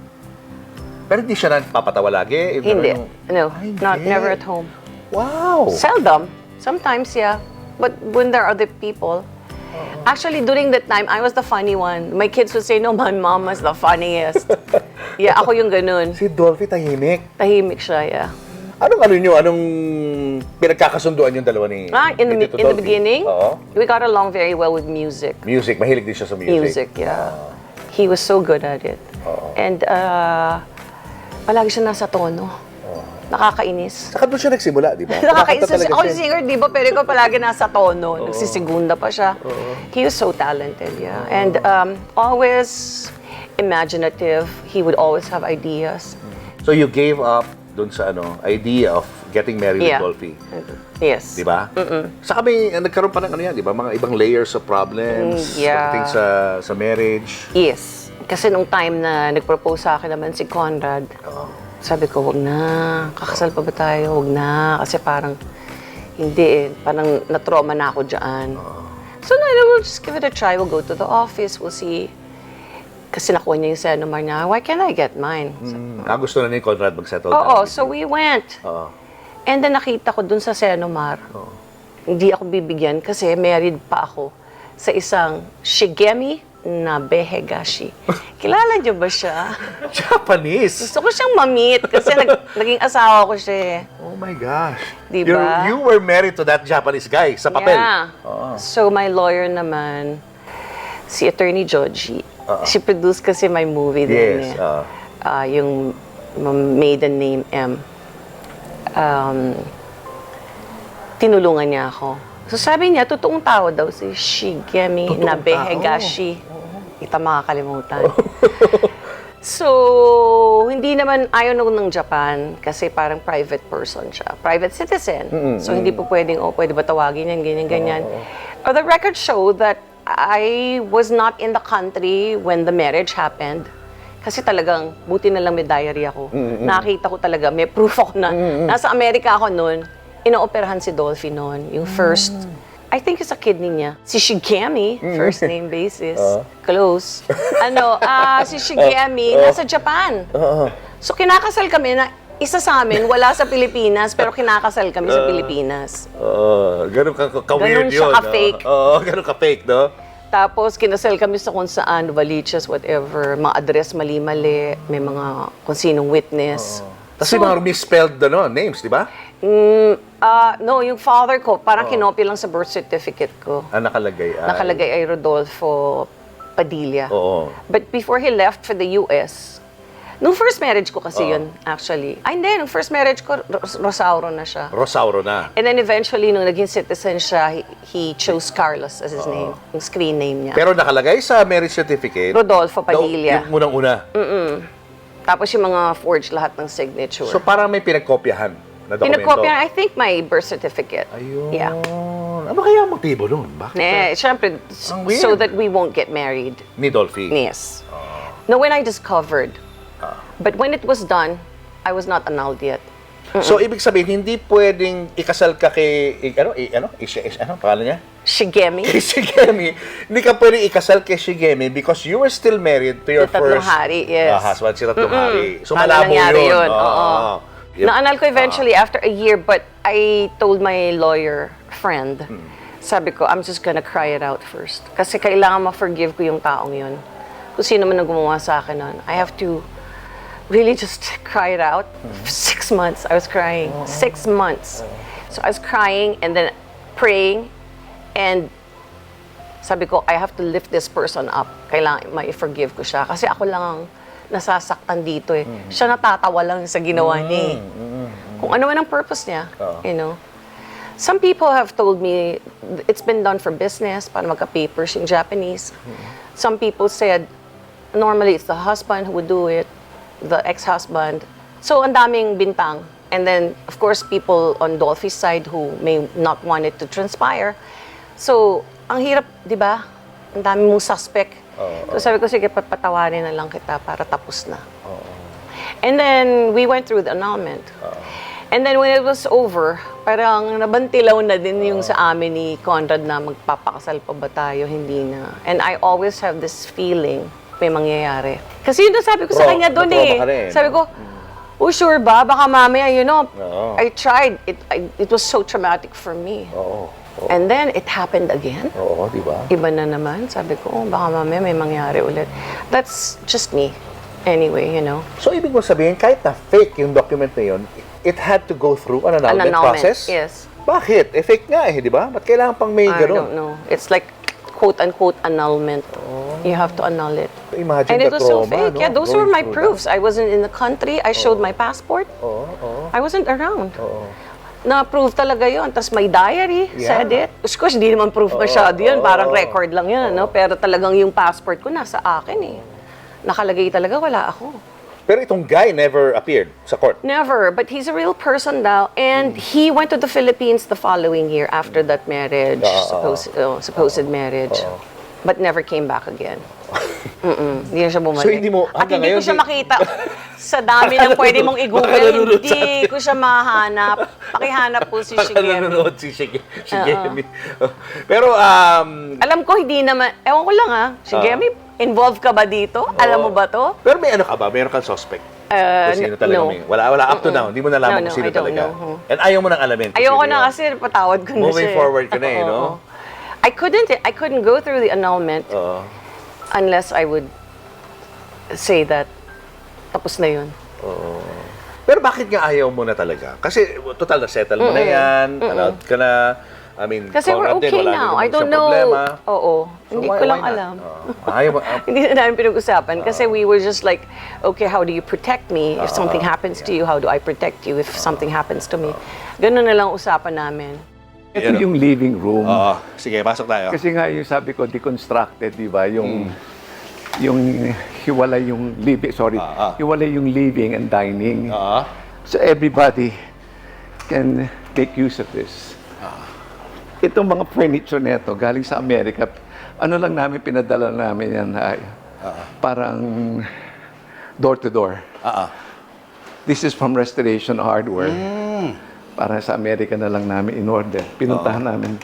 Pero hindi siya nagpapatawa lagi? Hindi. No, Ay, hindi. never at home. Wow! Seldom. Sometimes, yeah. But when there are other people... Actually, during that time, I was the funny one. My kids would say, no, my mom was the funniest. Yeah, ako yung ganun. Si Dolphy tahimik. Tahimik siya, yeah. Anong pinagkakasunduan yung dalawa ni In ni the Tito Dolphy? beginning, Oo. we got along very well with music. Music, mahilig din siya sa music. Music, yeah. He was so good at it. And palagi siya nasa tono. Nakakainis. Saka doon siya nagsimula, di ba? Nakakainis. Kumakanta talaga Ako siya. singer, di ba? Pero ko palagi nasa tono. Nagsisigunda pa siya. He was so talented, yeah. And always imaginative. He would always have ideas. So you gave up doon sa idea of getting married Yeah. with Dolphy. Yes. Di ba? Saka nagkaroon pa ng di ba? Mga ibang layers of problems Yeah. pagdating sa marriage. Yes. Kasi nung time na nag-propose sa akin naman si Conrad, sabi ko, wag na. Kakasal pa ba tayo? Wag na. Kasi parang, hindi Parang na-trauma na ako dyan. So, no, we'll just give it a try. We'll go to the office. We'll see. Kasi nakuha niya yung Senomar niya. Why can't I get mine? Gusto na ni Conrad mag-settle Oo, down. so we went. Oo. And then nakita ko dun sa Senomar, hindi ako bibigyan kasi married pa ako sa isang Shigemi Nabehegashi. Kilala niyo ba siya? Japanese? Gusto ko siyang ma-meet kasi naging asawa ko siya eh. Oh my gosh. Diba? You were married to that Japanese guy sa papel? Yeah. So my lawyer naman, si Attorney Joji. She produced kasi my movie din Yes. eh. Yung maiden name M. Tinulungan niya ako. So sabi niya, totoong tao daw si Shigemi Totoong Nabehegashi. Kita makakalimutan. So, hindi naman ayaw ng Japan kasi parang private person siya. Private citizen. So, hindi po pwedeng, pwede ba tawagin yan, ganyan, ganyan. The records show that I was not in the country when the marriage happened. Kasi talagang, buti na lang may diary ako. Nakita ko talaga, may proof ako na nasa Amerika ako noon, inooperahan si Dolphy noon. Yung first, I think it's a kidney niya. Si Shigemi, first name basis. Close. Si Shigemi, nasa Japan. So kinakasal kami na isa sa amin, wala sa Pilipinas, pero kinakasal kami sa Pilipinas. Ganun ka-weird Ganun siya yun. ka-fake. Ganun ka-fake, no? Tapos kinasal kami sa kung saan, Valiches, whatever, mga address mali-mali, may mga kung sinong witness. Tapos yung mga misspelled names, di ba? No, yung father ko, parang kinopy lang sa birth certificate ko. Nakalagay ay. Nakalagay ay Rodolfo Padilla. Oo. But before he left for the US, nung first marriage ko kasi yun, actually. Ay, hindi. Nung first marriage ko, Rosauro na siya. Rosauro na. And then eventually, nung naging citizen siya, he chose Carlos as his name. Yung screen name niya. Pero nakalagay sa marriage certificate, Rodolfo Padilla. yung unang-una. Tapos yung mga forged lahat ng signature. So parang may pinagkopyahan na dokumento. Pinakopya, I think my birth certificate. Ayun. Yeah. Ano kaya ang motibo nun? Bakit? Syempre, Ang weird. so that we won't get married. Ni Dolphy. Yes. No, when I discovered. But when it was done, I was not annulled yet. So ibig sabihin, hindi pwedeng ikasal ka kay, pangalan niya? Shigemi. Kay Shigemi. Hindi ka pwedeng ikasal kay Shigemi because you were still married to your Yung tatlong first hari, yes. husband, si Tatlong Hari. So Paano malabo nangyari yun. yun? Oo. Yep. Na-annul ko eventually after a year, but I told my lawyer friend, sabi ko, I'm just gonna cry it out first. Kasi kailangan ma-forgive ko yung taong yun. Kung sino man ang gumawa sa akin nun. I have to really just cry it out. 6 months, I was crying. 6 months. So I was crying and then praying, and sabi ko, I have to lift this person up. Kailangan ma-forgive ko siya. Kasi ako lang ang nasasaktan dito eh. Siya natatawa lang sa ginawa niya eh. Kung ano man ang purpose niya, you know. Some people have told me it's been done for business, para magka-papers in Japanese. Some people said, normally it's the husband who would do it, the ex-husband. So, ang daming bintang. And then, of course, people on Dolphy's side who may not want it to transpire. So, ang hirap, di ba? Ang dami mong suspect. So, sabi ko, sige, patawarin na lang kita para tapos na. And then, we went through the annulment. And then, when it was over, parang nabantilaw na din yung sa amin ni Conrad na magpapakasal pa ba tayo, hindi na. And I always have this feeling may mangyayari. Kasi yun ang sabi ko sa kanya doon eh. Sabi ko, oh sure ba? Baka mamaya, you know, I tried. It was so traumatic for me. And then, it happened again. Oo, di ba? Iba na naman. Sabi ko, baka mamaya may mangyari ulit. That's just me. Anyway, you know. So ibig mo sabihin, kahit na fake yung document na yun, it had to go through an annulment process? Yes. Bakit? Fake nga di ba? Ba't kailangan pang may I ganun? don't know. It's like quote-unquote annulment. You have to annul it. Imagine And the it was so trauma, fake. no? Yeah, those Going were my through proofs. I wasn't in the country. I showed my passport. I wasn't around. Na-proof talaga yun. Tapos may diary, said it. Of course, hindi naman proof masyado yun. Parang record lang yun, no? Pero talagang yung passport ko nasa akin eh. Nakalagay talaga, wala ako. Pero itong guy never appeared sa court. Never, but he's a real person daw. And he went to the Philippines the following year after that marriage, supposed marriage. But never came back again. Hindi na siya bumalik. So, hindi mo, At hanggang hindi ko ngayon, siya makita. Sa dami ng pwede mong Baka i-google, nanonood sa hindi ko siya mahanap. Pakihanap po si Baka Shigemi. nanonood si Shigemi. Pero, Alam ko, hindi naman, ewan ko lang ha, Shigemi, involved ka ba dito? Alam mo ba to? pero may ano ka ba? Meron kang suspect? Kung sino talaga no. may... Wala up to now. Hindi mo nalaman No, kung sino I don't talaga. know. And ayaw mo nang alamin. kung Ayoko sino na yun. kasi patawad ko na Moving siya. forward ka na eh, Oo. no? I couldn't go through the annulment Oo. unless I would say that tapos na yun. Pero bakit nga ayaw mo na talaga? Kasi total na settle mo na yan, allowed ka na. I mean, Kasi we're Conrad din, okay wala now. din I don't siyang know. problema. Oo. So Hindi why- ko lang why not? alam. Ayaw mo. Hindi na namin pinag-usapan kasi we were just like, okay, how do you protect me? If something happens to you, how do I protect you if something happens to me? Ganun na lang usapan namin. Ito yung living room. Oo. Sige, pasok tayo. Kasi nga yung sabi ko, deconstructed, di ba? Yung hiwalay yung living, hiwalay yung living and dining. Oo. So everybody can make use of this. Itong mga furniture nito galing sa Amerika, ano lang namin, pinadala namin yan ay parang door to door. This is from Restoration Hardware. Para sa Amerika na lang namin in-order. Pinuntahan namin,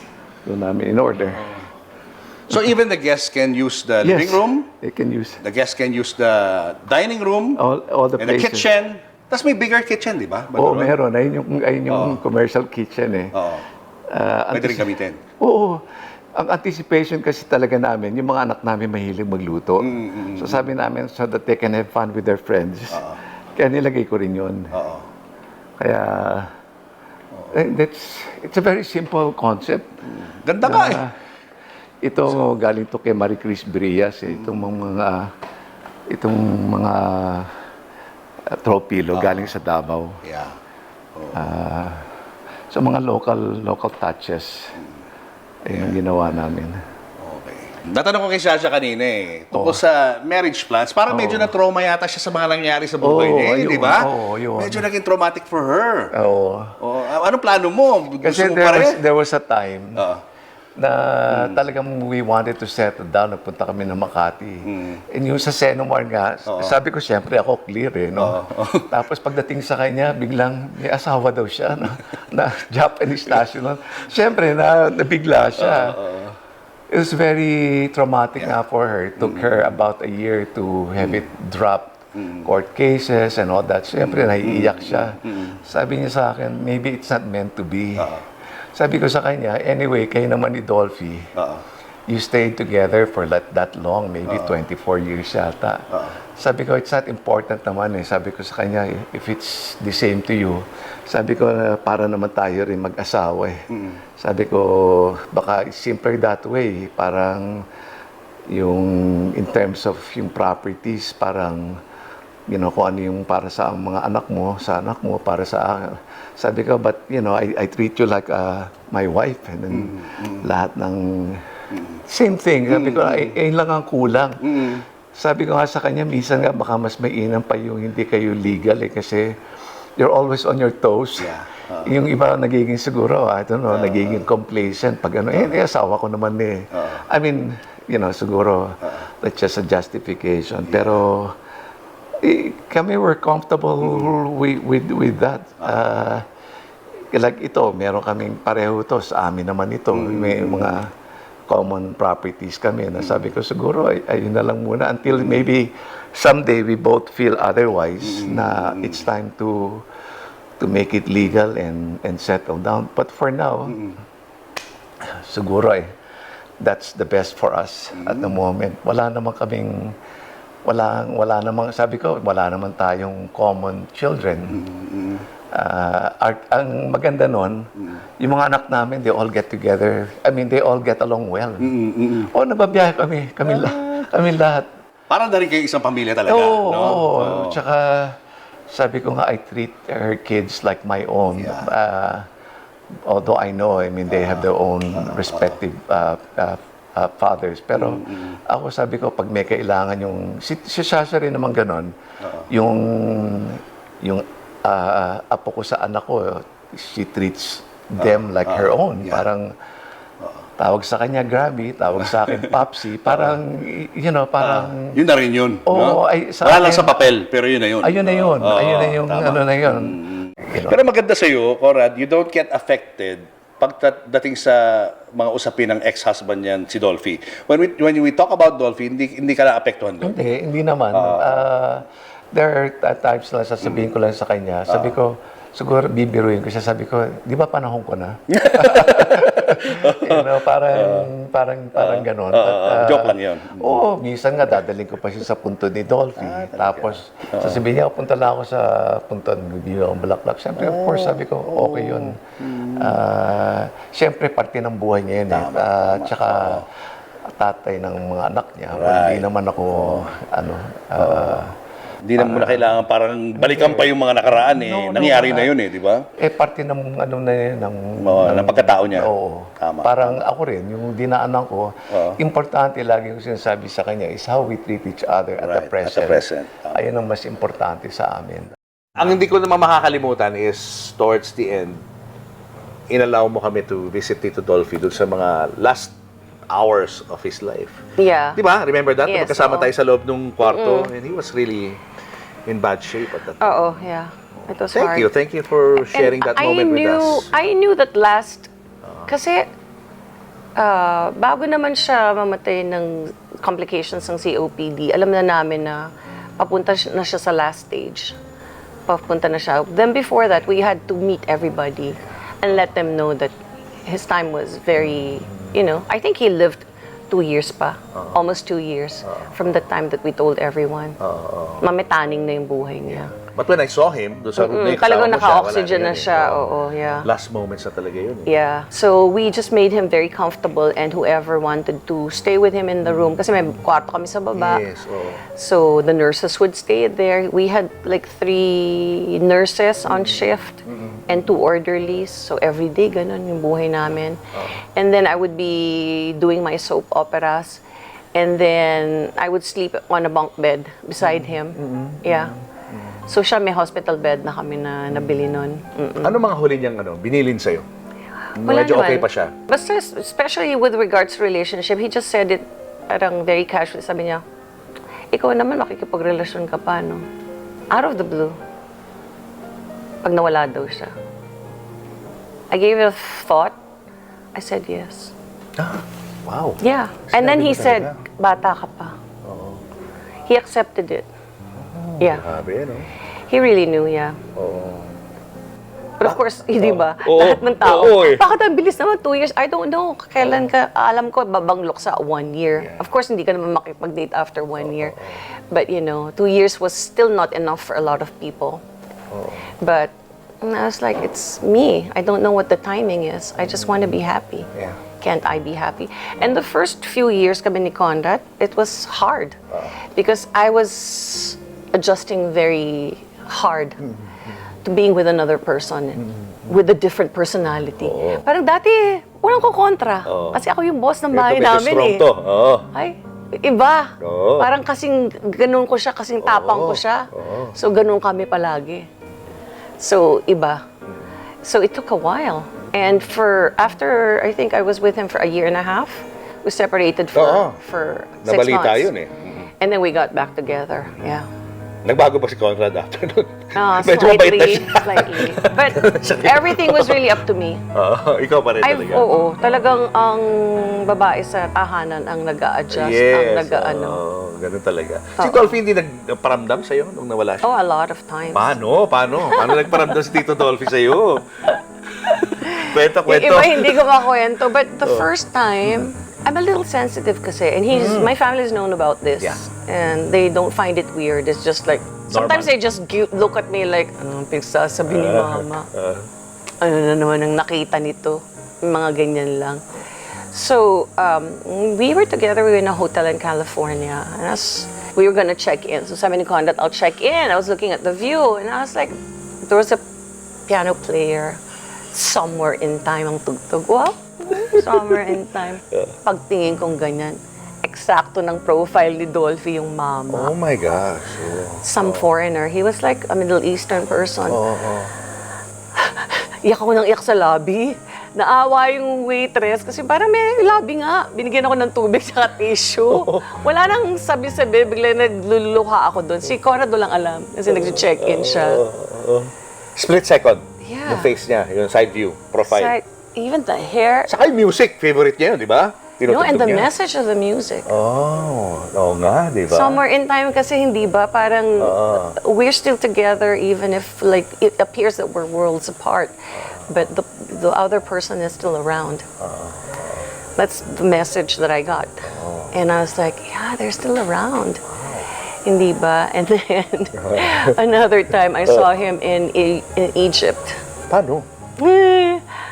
doon namin in-order. So even the guests can use the Yes, living room, they can use the guests can use the dining room, all the and the places. kitchen. Tapos may bigger kitchen, di ba? Oo, meron. Ayun yung commercial kitchen eh. Oo. Pwede rin gamitin. Oo. Ang anticipation kasi talaga namin, yung mga anak namin mahilig magluto. So sabi namin, so that they can have fun with their friends. Kaya nilagay ko rin yun. Kaya, it's a very simple concept. Ganda nga eh. Ito galing to kay Marie Chris Brias eh. Itong mga tropilo galing sa Davao. Yeah. So mga local touches yung ginawa namin. Okay. Natanong ko kay Shasha kanina eh, tungkol sa marriage plans. Parang medyo na-trauma yata siya sa mga nangyari sa buhay niya, eh, ayun. di ba? Oo, yun. Medyo naging traumatic for her. Oo. Oh, anong plano mo? Gusto Kasi mo pa rin? there was a time Oo. na talagang we wanted to settle down. Nagpunta kami ng Makati. And yung sa Senomar nga, sabi ko, siyempre ako clear eh. No? Tapos pagdating sa kanya, biglang may asawa daw siya na Japanese national. Siyempre, nabigla siya. It was very traumatic nga for her. It took her about a year to have it dropped. Court cases and all that. Siyempre, naiiyak siya. Sabi niya sa akin, maybe it's not meant to be. Sabi ko sa kanya, anyway, kayo naman ni Dolphy, you stayed together for that long, maybe 24 years yata. Sabi ko, it's not important naman eh. Sabi ko sa kanya, if it's the same to you, sabi ko, para naman tayo rin mag-asawa eh. Sabi ko, baka it's simpler that way. Parang yung, in terms of yung properties, parang, you know, kung ano yung para sa mga anak mo, para sa akin. Sabi ko, but, you know, I treat you like my wife. And then, lahat ng same thing. Sabi ko, ayun lang ang kulang. Sabi ko nga sa kanya, minsan nga, baka mas mainam pa yung hindi kayo legal eh, kasi you're always on your toes. Yung iba nagiging siguro, I don't know, nagiging complacent. Pag ano, asawa ko naman eh. I mean, you know, siguro, that's just a justification. Pero, kami were comfortable with that. Like ito, meron kaming pareho to, sa amin naman ito. May mga common properties kami na sabi ko siguro ayun na lang muna until maybe someday we both feel otherwise na it's time to make it legal and settle down. But for now, siguro that's the best for us at the moment. Wala namang sabi ko, wala naman tayong common children. Ang maganda nun, yung mga anak namin, they all get together. I mean, they all get along well. O, nababiyahe kami lahat. Parang na rin kayo isang pamilya talaga. Oo. Tsaka, sabi ko nga, I treat her kids like my own. Although I know, I mean, they have their own respective fathers. Pero ako sabi ko, pag may kailangan si Sasha rin naman ganon, yung apo ko sa anak ko, she treats them like her own. Parang tawag sa kanya Grabe, tawag sa akin Popsy. Parang, you know, parang... yun na rin yun. Oo, no? Wala lang sa papel, pero yun na yun. Ayun na yun. Ayun na yung tama. ano na yun. You know? Pero maganda sa'yo, Conrad, you don't get affected pagdating sa mga usapin ng ex-husband niyan, si Dolphy. When we talk about Dolphy, hindi ka na apektuhan doon. Hindi naman. there are times na sasabihin ko lang sa kanya, sabi ko, siguro bibiruin ko siya, sabi ko, di ba panahon ko na? Parang gano'n. Joke lang yun. Oo, minsan nga dadaling ko pa siya sa punto ni Dolphy. Tapos, sasabihin niya, punta lang ako sa punto, bibili akong bulaklak. Siyempre, of course, sabi ko, okay yun. Siyempre, parte ng buhay niya yun. Tsaka, tatay ng mga anak niya. Hindi naman ako, Hindi na muna kailangan parang balikan pa yung mga nakaraan Nangyari na yun di ba? Parte ng ano na yun, ng pagkatao niya. Oo. Tama. Parang ako rin, yung dinaanan ko, importante lagi yung sinasabi sa kanya is how we treat each other at the present. At the present. Ayun ang mas importante sa amin. Ang hindi ko naman makakalimutan is towards the end, inallow mo kami to visit Tito Dolphy doon sa mga last hours of his life. Yeah. Di ba? Remember that? Yes, Magkasama oo. tayo sa loob ng kwarto and he was really in bad shape at that time. Oo, yeah. It was hard. Thank you for sharing that moment with us. I knew that last, kasi bago naman siya mamatay ng complications ng COPD, alam na namin na papunta na siya sa last stage. Papunta na siya. Then before that, we had to meet everybody and let them know that his time was very, I think he lived 2 years pa. Almost 2 years from the time that we told everyone. Mametaning na yung buhay niya. But when I saw him, doon sa room na yung Talagang kasama mo siya, naka-oxygen wala na siya. Oo, yeah. Last moments na talaga yun. Yeah. So we just made him very comfortable and whoever wanted to stay with him in the room, kasi may kwarto kami sa baba. Yes, So the nurses would stay there. We had like 3 nurses on shift and 2 orderlies. So every day, ganun yung buhay namin. And then I would be doing my soap operas. And then I would sleep on a bunk bed beside him. Yeah. So siya, may hospital bed na kami na nabili nun. Ano mga huli niyang binilin sa'yo? Wala Medyo okay naman. pa siya. Basta, especially with regards to relationship, he just said it parang very casually. Sabi niya, ikaw naman makikipagrelasyon ka pa, no? Out of the blue. Pag nawala daw siya. I gave it a thought. I said yes. Wow. Yeah. And then he mo said, talaga. bata ka pa. He accepted it. Yeah. Grabe, no? He really knew, yeah. Oo. But of course, di ba? Oo. Lahat ng tao. Oo, eh. Bakit ang bilis naman? 2 years? I don't know. Kailan ka, alam ko, babanglok sa 1 year. Of course, hindi ka naman makipag-date after 1 year. But 2 years was still not enough for a lot of people. But I was like, it's me. I don't know what the timing is. I just want to be happy. Yeah. Can't I be happy? And the first few years kami ni Conrad, it was hard. Because I was adjusting very hard to being with another person with a different personality. Parang dati, walang ko kontra. Kasi ako yung boss ng bahay Ito, medyo namin strong eh. to. Ay, iba. Oo. Parang kasing ganun ko siya, kasing tapang ko siya. So ganun kami palagi. So iba. So it took a while. And after I think I was with him for 1.5 years, we separated for 6 Nabalita months. yun eh. And then we got back together. Yeah. Nagbago ba si Conrad after nun? Medyo mabait na Slightly, siya. slightly. But everything was really up to me. Ikaw pa rin talaga. Oo, talagang ang babae sa tahanan ang nag-a-adjust, ang nag-ano. Ganun talaga. Si Dolphy hindi nagparamdam sa'yo nung nawala siya? Oh, a lot of times. Paano? Paano nagparamdam si Tito Dolphy sa'yo? Kwento. Yung iba hindi ko makwento, but the first time, I'm a little sensitive kasi, and my family is known about this. Yeah. And they don't find it weird. It's just like, sometimes they just look at me like, ano ang pinagsasabi ni mama? Ano na naman ang nakita nito? Mga ganyan lang. So, we were together, we were in a hotel in California. And we were gonna check in. So sabi ni Conrad, I'll check in. I was looking at the view, and I was like, there was a piano player. Somewhere in Time ang tugtog. Wow, Somewhere in Time. Pagtingin kong ganyan, eksakto ng profile ni Dolphy yung mama. Oh my gosh. Some foreigner. He was like a Middle Eastern person. Iyak ako ng iyak sa lobby. Naawa yung waitress kasi parang may lobby nga. Binigyan ako ng tubig sa tissue. Wala nang sabi-sabi. Bigla nagluluha ako doon. Si Conrad lang alam kasi nag-check-in siya. Split second. Yeah. Yung face niya, yung side view, profile. Even the hair. Saka yung music, favorite niya yun, di ba? No, and the niya. message of the music. Oo nga, di ba? Somewhere in time kasi hindi ba parang we're still together even if like it appears that we're worlds apart, but the other person is still around. That's the message that I got. And I was like, yeah, they're still around. Hindi ba? And then another time I saw him in Egypt. Paano?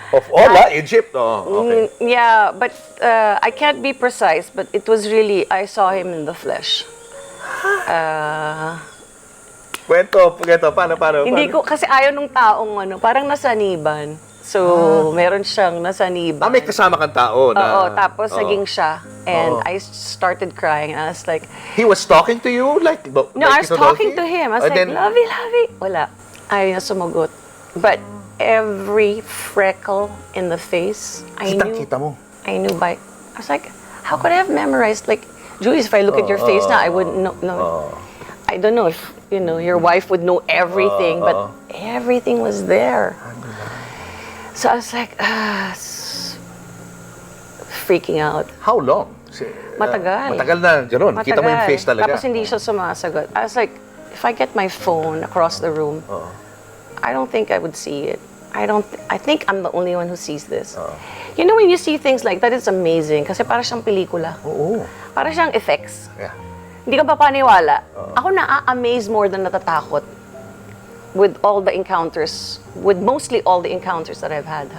Of all, Egypt. Oh, okay. Yeah, but I can't be precise, but it was really, I saw him in the flesh. Kwento, paano? Hindi ko, kasi ayaw nung taong parang nasaniban. So, meron siyang nasaniban. May kasama kang tao na... Oo, tapos naging siya. And I started crying. And I was like, He was talking to you? Like no, I was talking to him. I was like, lovey, lovey. Wala. Ayaw na sumagot. But every freckle in the face, I knew. Kita mo. I knew by. I was like, how could I have memorized? Like, Julius, if I look at your face now, I wouldn't know. I don't know if, your wife would know everything, but everything was there. So I was like, freaking out. How long? Matagal. Matagal na, gano'n. Kita mo yung face talaga. Tapos hindi siya sumasagot. I was like, if I get my phone across the room, I don't think I would see it. I think I'm the only one who sees this. You know, when you see things like that, it's amazing. Kasi para siyang pelikula. Oo. Para siyang effects. Yeah. Hindi ka papaniwala. Ako na-amaze more than natatakot with all the encounters, with mostly all the encounters that I've had.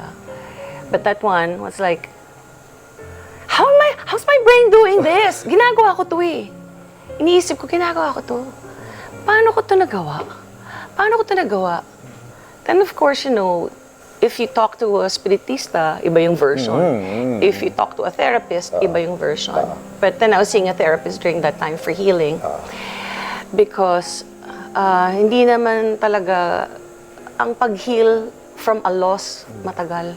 But that one was like, how's my brain doing this? Ginagawa ko to eh. Iniisip ko, ginagawa ko to. Paano ko to nagawa? Then of course, if you talk to a spiritista, iba yung version. If you talk to a therapist, iba yung version. But then I was seeing a therapist during that time for healing. Because hindi naman talaga ang pag-heal from a loss matagal.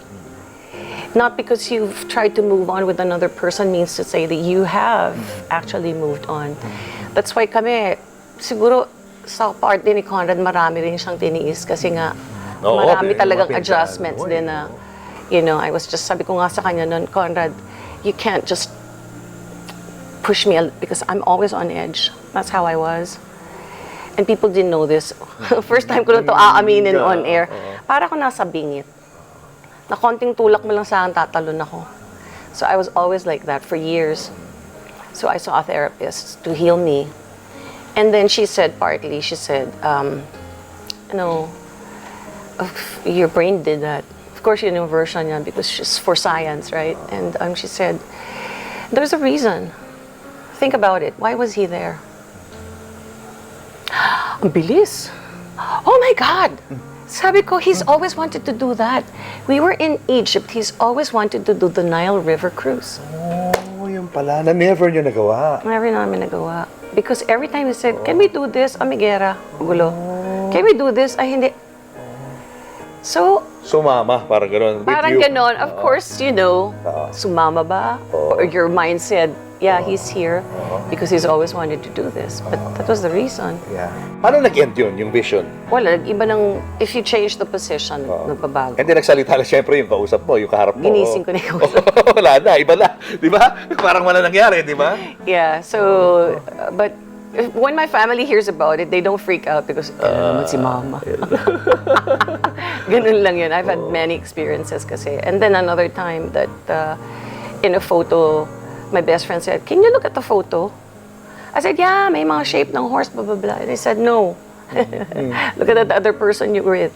Not because you've tried to move on with another person means to say that you have actually moved on. That's why kami, siguro sa part din ni Conrad, marami rin siyang tiniis kasi nga marami talagang adjustments din na, I was just, sabi ko nga sa kanya noon, Conrad, you can't just push me because I'm always on edge. That's how I was. And people didn't know this. First time ko na ito aaminin on air. Para ko nasa bingit. Na konting tulak mo lang sa akin, tatalon ako. So I was always like that for years. So I saw a therapist to heal me. And then she said, your brain did that. Of course, version yan because she's for science, right? And she said, there's a reason. Think about it. Why was he there? Ang bilis. Oh my God! Sabi ko, he's always wanted to do that. We were in Egypt. He's always wanted to do the Nile River cruise. Oh, yun pala. Na never niyo nagawa. Never namin nagawa. Because every time he said, can we do this? Amigera. Gulo. Can we do this? Ay, hindi. So, Sumama, parang gano'n. parang ganon. Of course, sumama ba? Or your mind said, yeah, he's here because he's always wanted to do this. But that was the reason. Yeah. Paano nag-end yun, yung vision? Wala, iba ng, if you change the position, nagbabago. And then nagsalita na siyempre yung kausap mo, yung kaharap mo. Ginising ko na yung kausap. Wala na, iba na. Di ba? Parang wala nangyari, di ba? Yeah, so, but when my family hears about it, they don't freak out because, naman si mama. Ganun lang yun. I've had many experiences kasi. And then another time that in a photo, my best friend said, can you look at the photo? I said, yeah, may mga shape ng horse, blah, blah, blah. And I said, no. Look at that other person you're with.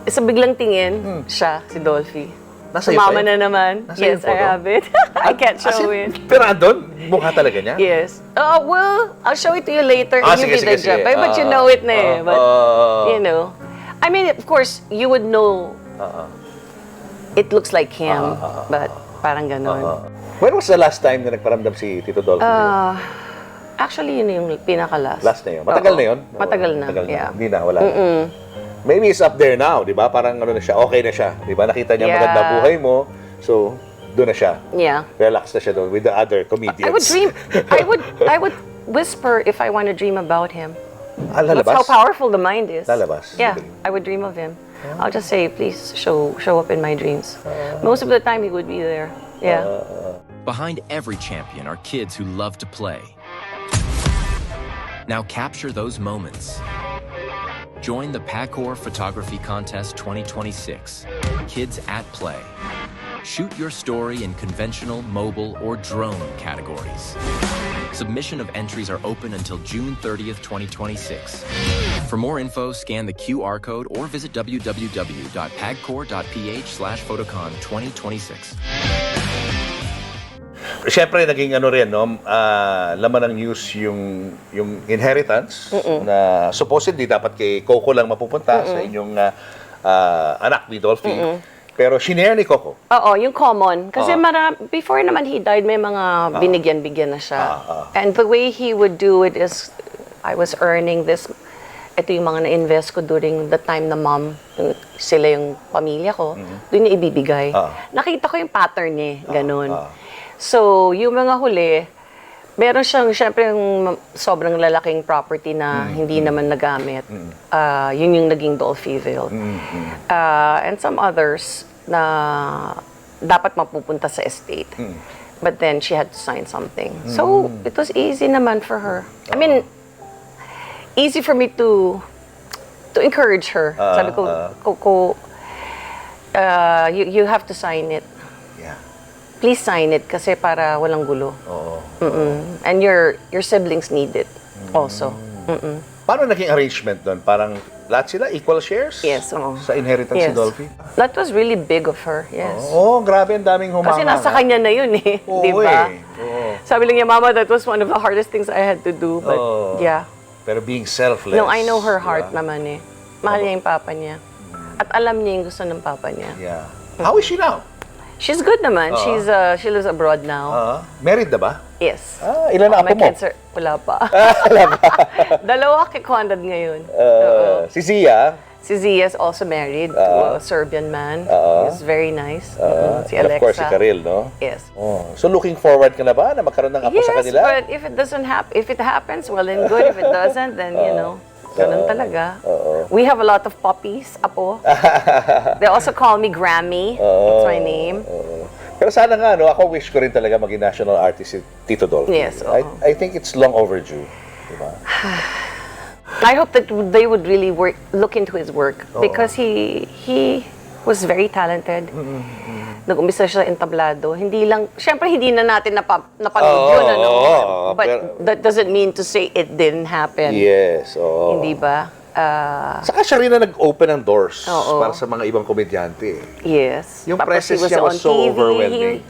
Isa biglang tingin, siya, si Dolphy. Nasa iyo Sumama pa yun? na naman. Nasa iyo Yes, yung I photo? have it. I can't show it. Pero andun, mukha talaga niya? Yes. Oh, well, I'll show it to you later. Ah, You sige, be the sige, sige. judge. But you know it na eh. But, I mean, of course, you would know it looks like him. But parang ganon. When was the last time na nagparamdam si Tito Dolphy? Actually, yun yung pinaka-last. Last na yun? Matagal na yun? Matagal na, yeah. Hindi na, wala na. Maybe it's up there now, di ba? Parang na siya, okay na siya. Di ba? Nakita niya Yeah. maganda buhay mo. So, doon na siya. Yeah. Relax na siya doon with the other comedians. I would dream. I would whisper if I want to dream about him. Lalabas? That's how powerful the mind is. Lalabas? Yeah, I would dream of him. I'll just say, please show up in my dreams. Most of the time, he would be there. Yeah. Behind every champion are kids who love to play. Now capture those moments. Join the PACOR Photography Contest 2026, Kids at Play. Shoot your story in conventional, mobile, or drone categories. Submission of entries are open until June 30th, 2026. For more info, scan the QR code or visit www.pagcor.ph/photocon 2026. Siyempre, naging ano rin, no? Laman ng news yung inheritance na supposedly dapat kay Coco lang mapupunta sa inyong anak ni Dolphy. Pero shinare ni Coco. Oo, yung common. Kasi before naman he died, may mga binigyan-bigyan na siya. And the way he would do it is, I was earning this, ito yung mga na-invest ko during the time na mom, sila yung pamilya ko, doon niya ibibigay. Nakita ko yung pattern niya, ganun. So, yung mga huli, meron siyang, syempre, yung sobrang lalaking property na hindi naman nagamit. Yun yung naging Dolphyville. And some others na dapat mapupunta sa estate. But then, she had to sign something. So, it was easy naman for her. I mean, easy for me to encourage her. Sabi ko, Coco, you have to sign it. Please sign it kasi para walang gulo. And your siblings need it also. Paano naging arrangement doon? Parang lahat sila equal shares? Yes, Sa inheritance ni Dolphy? That was really big of her, yes. Grabe, ang daming humanga. Kasi nasa kanya na yun eh, di ba? Sabi lang niya, Mama, that was one of the hardest things I had to do. But yeah. Pero being selfless. No, I know her heart naman eh. Mahal niya yung papa niya. At alam niya yung gusto ng papa niya. Yeah. How is she now? She's good naman. She lives abroad now. Married na ba? Yes. Ilan na apo My mo? kids are, wala pa. Dalawa kay Conrad ngayon. Si Zia? Si Zia is also married to a Serbian man. He's very nice. Si And Alexa. of course, si Karil, no? Yes. So looking forward ka na ba na magkaroon ng apo Yes, sa kanila? but if it doesn't happen, if it happens, well then good. If it doesn't, then you know, ganun talaga. We have a lot of puppies, apo. They also call me Grammy. That's my name. Pero sana nga, no, ako wish ko rin talaga maging national artist si Tito Dolphy. Yes, I think it's long overdue. Diba? I hope that they would really look into his work because he was very talented. Nag-umpisa siya entablado. Syempre hindi na natin napanood yun, ano? But that doesn't mean to say it didn't happen. Yes, Hindi ba? Saka siya rin na nag-open ng doors para sa mga ibang komedyante. Yes. Yung Tapos presence he niya was on so TV. overwhelming.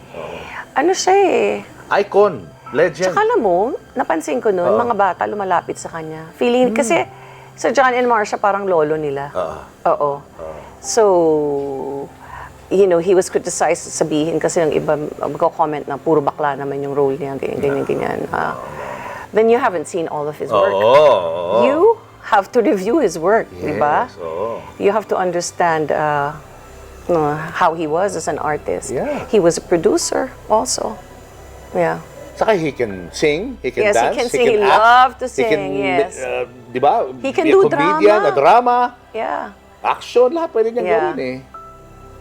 Ano siya eh. Icon, legend. Tsaka alam mo, napansin ko noon, mga bata lumalapit sa kanya. Feeling, kasi sa John and Marcia parang lolo nila. Oo. So, you know, he was criticized, sabihin kasi ng iba, magko-comment na puro bakla naman yung role niya, ganyan. Then you haven't seen all of his work. You have to review his work, di ba? You have to understand how he was as an artist. Yeah. He was a producer also. Yeah. Saka he can sing, he can Yes, he dance, can sing. He act, loved to he can, sing, yes. Di ba? He can be do a comedian, drama. a drama, Yeah. action, lahat pwede niyang Yeah. gawin eh.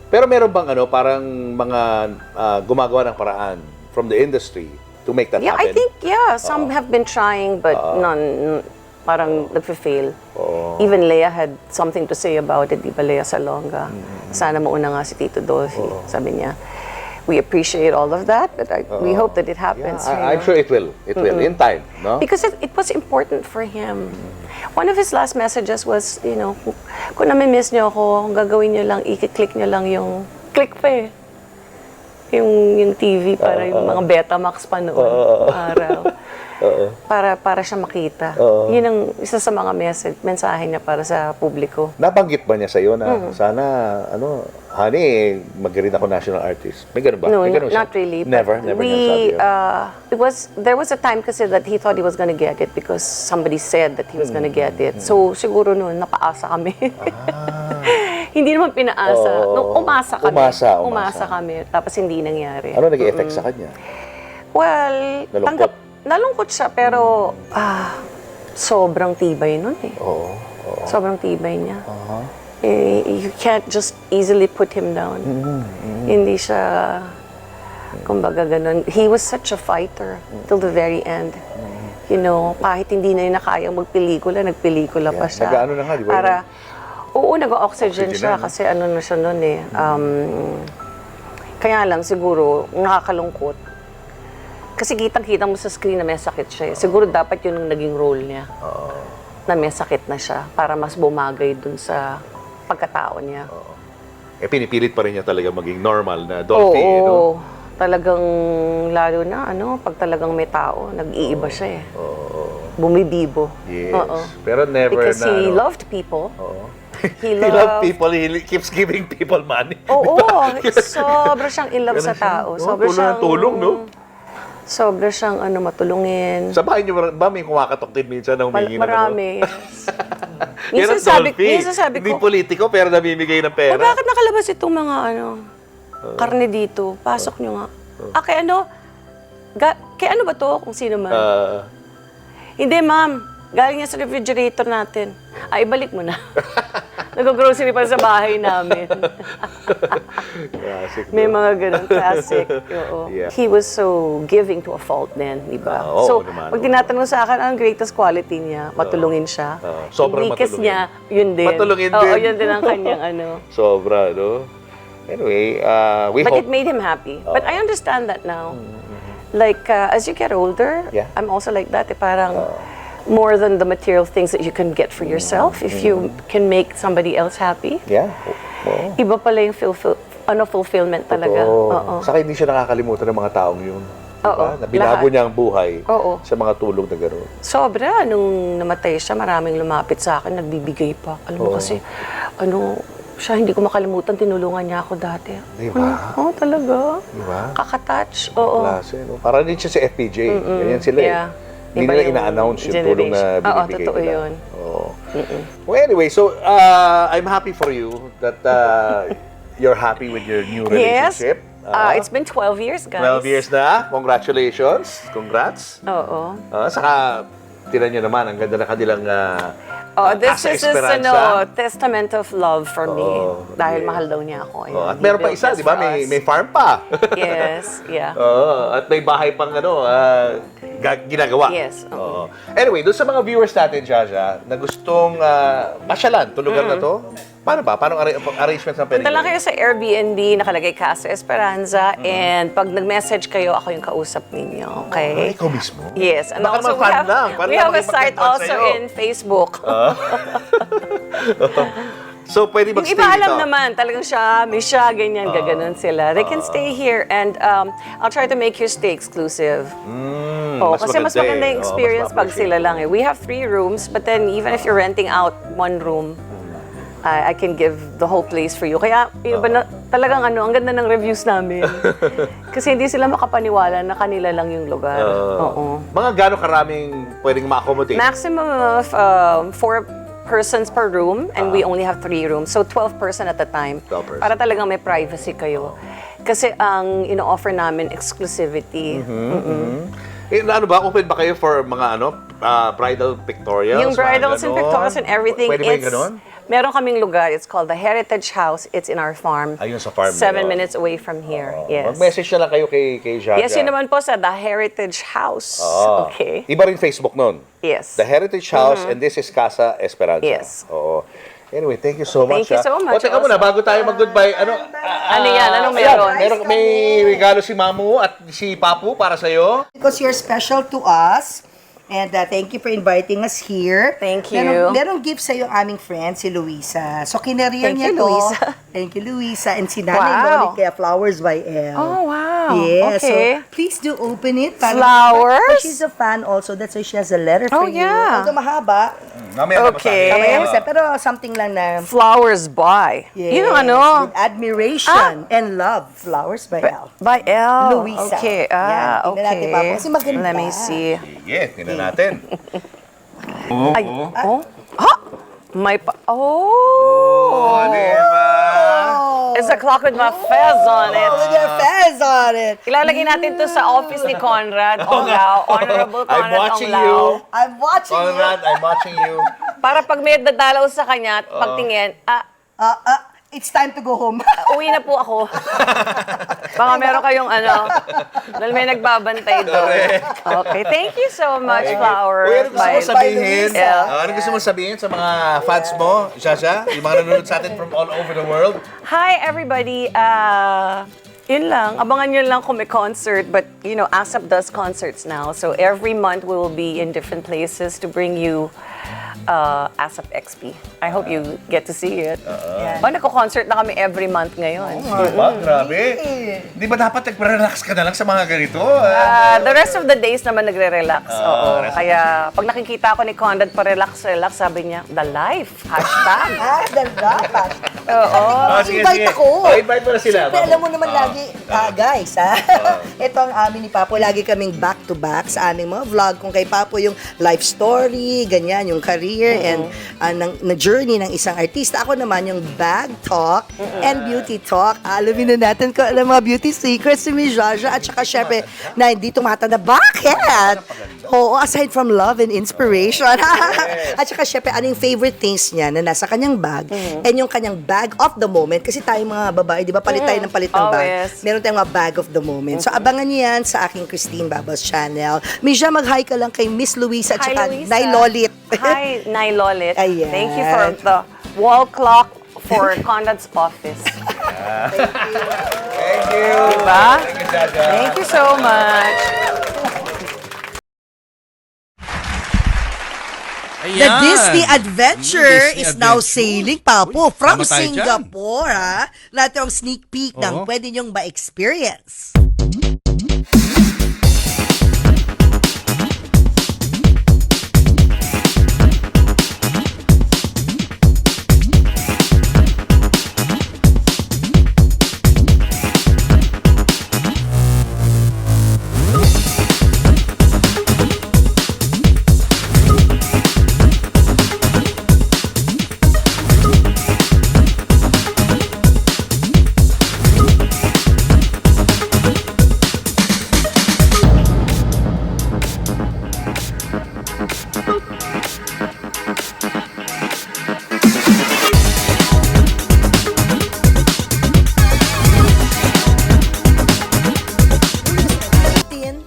Pero meron bang parang mga gumagawa ng paraan from the industry to make that Yeah, happen? I think, some have been trying, but none, parang nagfe-fail. Even Lea had something to say about it, di ba, Lea Salonga? Sana mauna nga si Tito Dolphy, sabi niya. We appreciate all of that, but we hope that it happens. you I'm know. sure it will. It will, in time, no? Because it was important for him. One of his last messages was, you know, kung nami-miss niyo ako, gagawin niyo lang, i-click niyo lang yung, click pa eh. Yung TV para yung mga Betamax pa noon. Araw. Para siya makita. Yun ang isa sa mga mensahe niya para sa publiko. Nabanggit ba niya sa'yo na sana, honey, mag-rin ako national artist? May ganun ba? No, May ganun siya? not really. Never But niya nasabi yun? there was a time kasi that he thought he was gonna get it because somebody said that he was gonna get it. So, siguro noon, napaasa kami. Hindi naman pinaasa. Nung umasa kami. Umasa. Kami. Tapos hindi nangyari. Ano naging effect sa kanya? Well, nalungkot siya, pero sobrang tibay nun eh. Sobrang tibay niya. You can't just easily put him down. Hindi siya Kumbaga ganun. He was such a fighter till the very end. You know, kahit hindi na yun nakayang magpelikula, nagpelikula pa siya. Nag-ano na nga, di ba? Para, oo, nag-oxygen siya Oxygen na, no? kasi ano na siya nun eh. Kaya lang siguro, nakakalungkot. Kasi kitang-kita mo sa screen na may sakit siya eh. Siguro dapat yun ang naging role niya. Na may sakit na siya para mas bumagay dun sa pagkatao niya. Eh, pinipilit pa rin niya talaga maging normal na Dolphy, Oo, no? talagang lalo na pag talagang may tao, nag-iiba siya eh. Bumibibo. Yes. Oo. Pero never Because na, he ano? loved people. Oo. He He loved loves people, he keeps giving people money. Oo, sobra siyang in love sa tao. Sobra siyang tulong, no? Sobra siyang matulungin. Sa bahay niyo ba may kumakatok din minsan na humingi ng ano? Marami, yes. Yan ang minsan sabi Hindi ko, politiko pero namimigay ng "Ay, pera. bakit nakalabas itong mga karne dito? Pasok nyo nga. Kay ano? Kay ano ba to? Kung sino man. Hindi, ma'am. Galing yan sa refrigerator natin. Ibalik mo na. Nag-grocery pa sa bahay namin. Classic, May no? mga ganun, classic. Oo. Yeah. He was so giving to a fault then, di ba? Oo So, naman, pag tinatanong sa akin, ang greatest quality niya, matulungin siya. Sobrang Yung weakest matulungin. niya, yun din. Matulungin Oo, din. yun din ang kanyang Sobra, no? Anyway, we But hope... it made him happy. But I understand that now. Like, as you get older, Yeah. I'm also like that. Parang, more than the material things that you can get for yourself, if you can make somebody else happy, Yeah. Oo. iba pala yung fulfillment talaga. Oo. Saka hindi siya nakakalimutan ng mga taong yun. Diba? Oo, Na binago lahat. niya ang buhay Oo. sa mga tulong na gano'n. Sobra, nung namatay siya, maraming lumapit sa akin, nagbibigay pa. Alam mo kasi, siya hindi ko makalimutan, tinulungan niya ako dati. Di ba? Oo, talaga. Diba? Kakatouch, oo. Klase, no? Para din siya sa FPJ. Ganyan sila Yeah. Hindi Iba nila yung ina-announce yung tulong na generation. Oo, binibigay totoo nila. yun. Oo. Well, anyway, so I'm happy for you that you're happy with your new Yes. relationship. It's been 12 years, guys. 12 years na. Congratulations. Congrats. Oo. Saka, tinan nyo naman, ang ganda na kanilang This Casa is just Esperanza. testament of love for me. Dahil yeah. mahal daw niya ako. Ayun, At he meron pa built isa, this di ba? for us. May farm pa. Yes, yeah. At may bahay pang ginagawa. Yes, Oo. Anyway, doon sa mga viewers natin, Jaja, na gustong masyalan, tulugan na to, paano ba? Paano arrangements ng pwede? Punta lang kayo sa Airbnb, nakalagay Casa Esperanza, and pag nag-message kayo, ako yung kausap ninyo, okay? Ikaw mismo? Yes, and Baka also naman fan lang. Para we lang have a maging site magkwentuhan also sa'yo. in Facebook. So, pwede Yung mag-stay iba alam dito? naman, talagang siya, ganyan, gaganon sila. They can stay here and I'll try to make your stay exclusive. Kasi mas maganda yung experience pag sila lang eh. We have 3 rooms, but then even if you're renting out 1 room, I can give the whole place for you. Kaya yung iba na, talagang ang ganda ng reviews namin. Kasi hindi sila makapaniwala na kanila lang yung lugar. Oo. Mga gano'ng karaming pwedeng ma-accommodate? Maximum of 4 persons per room and we only have 3 rooms. So 12 person at a time. 12 person. Para talagang may privacy kayo. Kasi ang ino-offer namin exclusivity. Ano ba? Open ba kayo for mga bridal pictorials? Yung bridals mga and ganon? pictorials and everything, Pwede ba yung ganon? meron kaming lugar. It's called the Heritage House. It's in our farm. Ayun sa farm 7 nyo. minutes away from here. Yes. Mag-message na lang kayo kay Jaja. Yes, yun naman po sa The Heritage House. Oo. Okay. Iba rin Facebook nun. Yes. The Heritage House and this is Casa Esperanza. Yes. Oo. Anyway, thank you so much. Thank you so much O, teka muna, also. bago tayo mag-goodbye, Ano yan? Anong ayan, meron? may regalo si Mamu at si Papu para sa'yo. Because you're special to us. And thank you for inviting us here. Thank you. Merong gift sa yung aming friend, si Luisa. So, kinariyan Thank niya you, to. Luisa. Thank you, Luisa. And si Nanay Wow. Monica, Flowers by Elle. Oh, wow. Yes. Okay. So, please do open it. Flowers? But she's a fan also. That's why she has a letter for Oh, you. yeah. Although mahaba. Mamaya Okay. Kamaya basta. Pero something lang na... Flowers by. Yes, Yun ang ano? with admiration and love. Flowers by Elle. By Elle. Luisa. Okay. Yan, tingnan natin, Okay. Papa. Kasi maganda. Let me see. Sige, tingnan natin. Ay, oh. Ha? May pa... Oh! Diba? It's a clock with my fez on it. Oh, with your fez on it. Ilalagay natin to sa office ni Conrad Onglao. Honorable I'm Conrad watching Onglao. you. I'm watching you. Conrad, I'm watching you. Para pag may dadalaw sa kanya, pagtingin, It's time to go home. uwi na po ako. Baka meron kayong dahil may nagbabantay doon. Okay, thank you so much, Flower. Uy, ano gusto mo sabihin? Yeah. Ano gusto mo sabihin sa mga fans mo, Shasha? Yung mga nanonood sa atin from all over the world? Hi, everybody. Yun lang. Abangan nyo lang kung may concert. But, ASAP does concerts now. So, every month we will be in different places to bring you ASAP XP. I hope you get to see it. Nagko-concert na kami every month ngayon. Diba? Grabe. Di ba dapat nagre-relax ka na lang sa mga ganito? The rest of the days naman nagre-relax. Oo. Kaya, pag nakikita ko ni Conrad pa-relax, sabi niya, the life. Hashtag. Dapat. Oo. Invite ako. Invite mo na sila. Siyempre, alam mo naman lagi, guys, ito ang amin ni Papo. Lagi kaming back-to-back sa aming mga vlog. Kung kay Papo yung life story, ganyan, yung career, and na journey ng isang artista. Ako naman yung bag talk and beauty talk. Alamin na natin kung ano mga beauty secrets ni Miss Jaja. At saka, syempre, na hindi tumatanda. Bakit? Oo, aside from love and inspiration. At saka, syempre, ano yung favorite things niya na nasa kanyang bag and yung kanyang bag of the moment. Kasi tayo mga babae, di ba, palit tayo ng palit ng bag. Always. Meron tayong mga bag of the moment. So, abangan niyo yan sa aking Christine Babas channel. Misha, mag-hi ka lang kay Miss Luisa at Hi, saka Luisa. Nay Lolit. Hi, Nay Lolit. Ayan. Thank you for the wall clock for Conrad's office. Thank you. Diba? Thank you, Shasha. Thank you so much. The Disney Adventure is now sailing, Papo, from Tama tayo dyan. Singapore, ha? Lahat yung sneak peek ng pwede nyong ma-experience.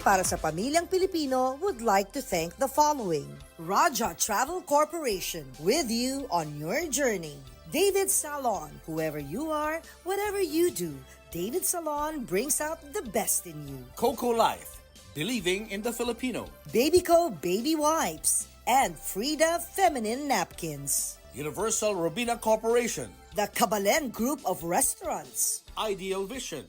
Para sa pamilyang Pilipino would like to thank the following. Raja Travel Corporation, with you on your journey. David Salon, whoever you are, whatever you do, David Salon brings out the best in you. Coco Life, believing in the Filipino. Babyco Baby Wipes and Frida Feminine Napkins. Universal Robina Corporation. The Kabalen Group of Restaurants. Ideal Vision.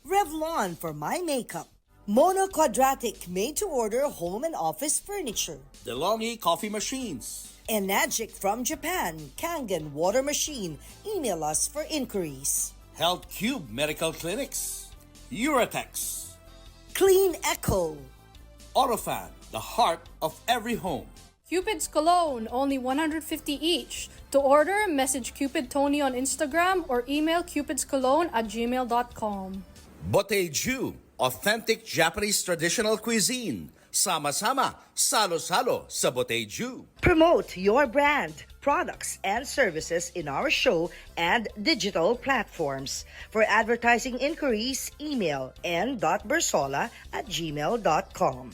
Revlon for my makeup. Mono Quadratic made-to-order home and office furniture. DeLonghi Coffee Machines. Enagic from Japan, Kangen Water Machine. Email us for inquiries. Health Cube Medical Clinics. Uratex. Clean Echo. Autofan, the heart of every home. Cupid's Cologne, only 150 each. To order, message Cupid Tony on Instagram or email cupidscologne@gmail.com. Boteju, authentic Japanese traditional cuisine. Sama-sama, salo-salo sa Boteju. Promote your brand, products, and services in our show and digital platforms. For advertising inquiries, email n.bersola@gmail.com.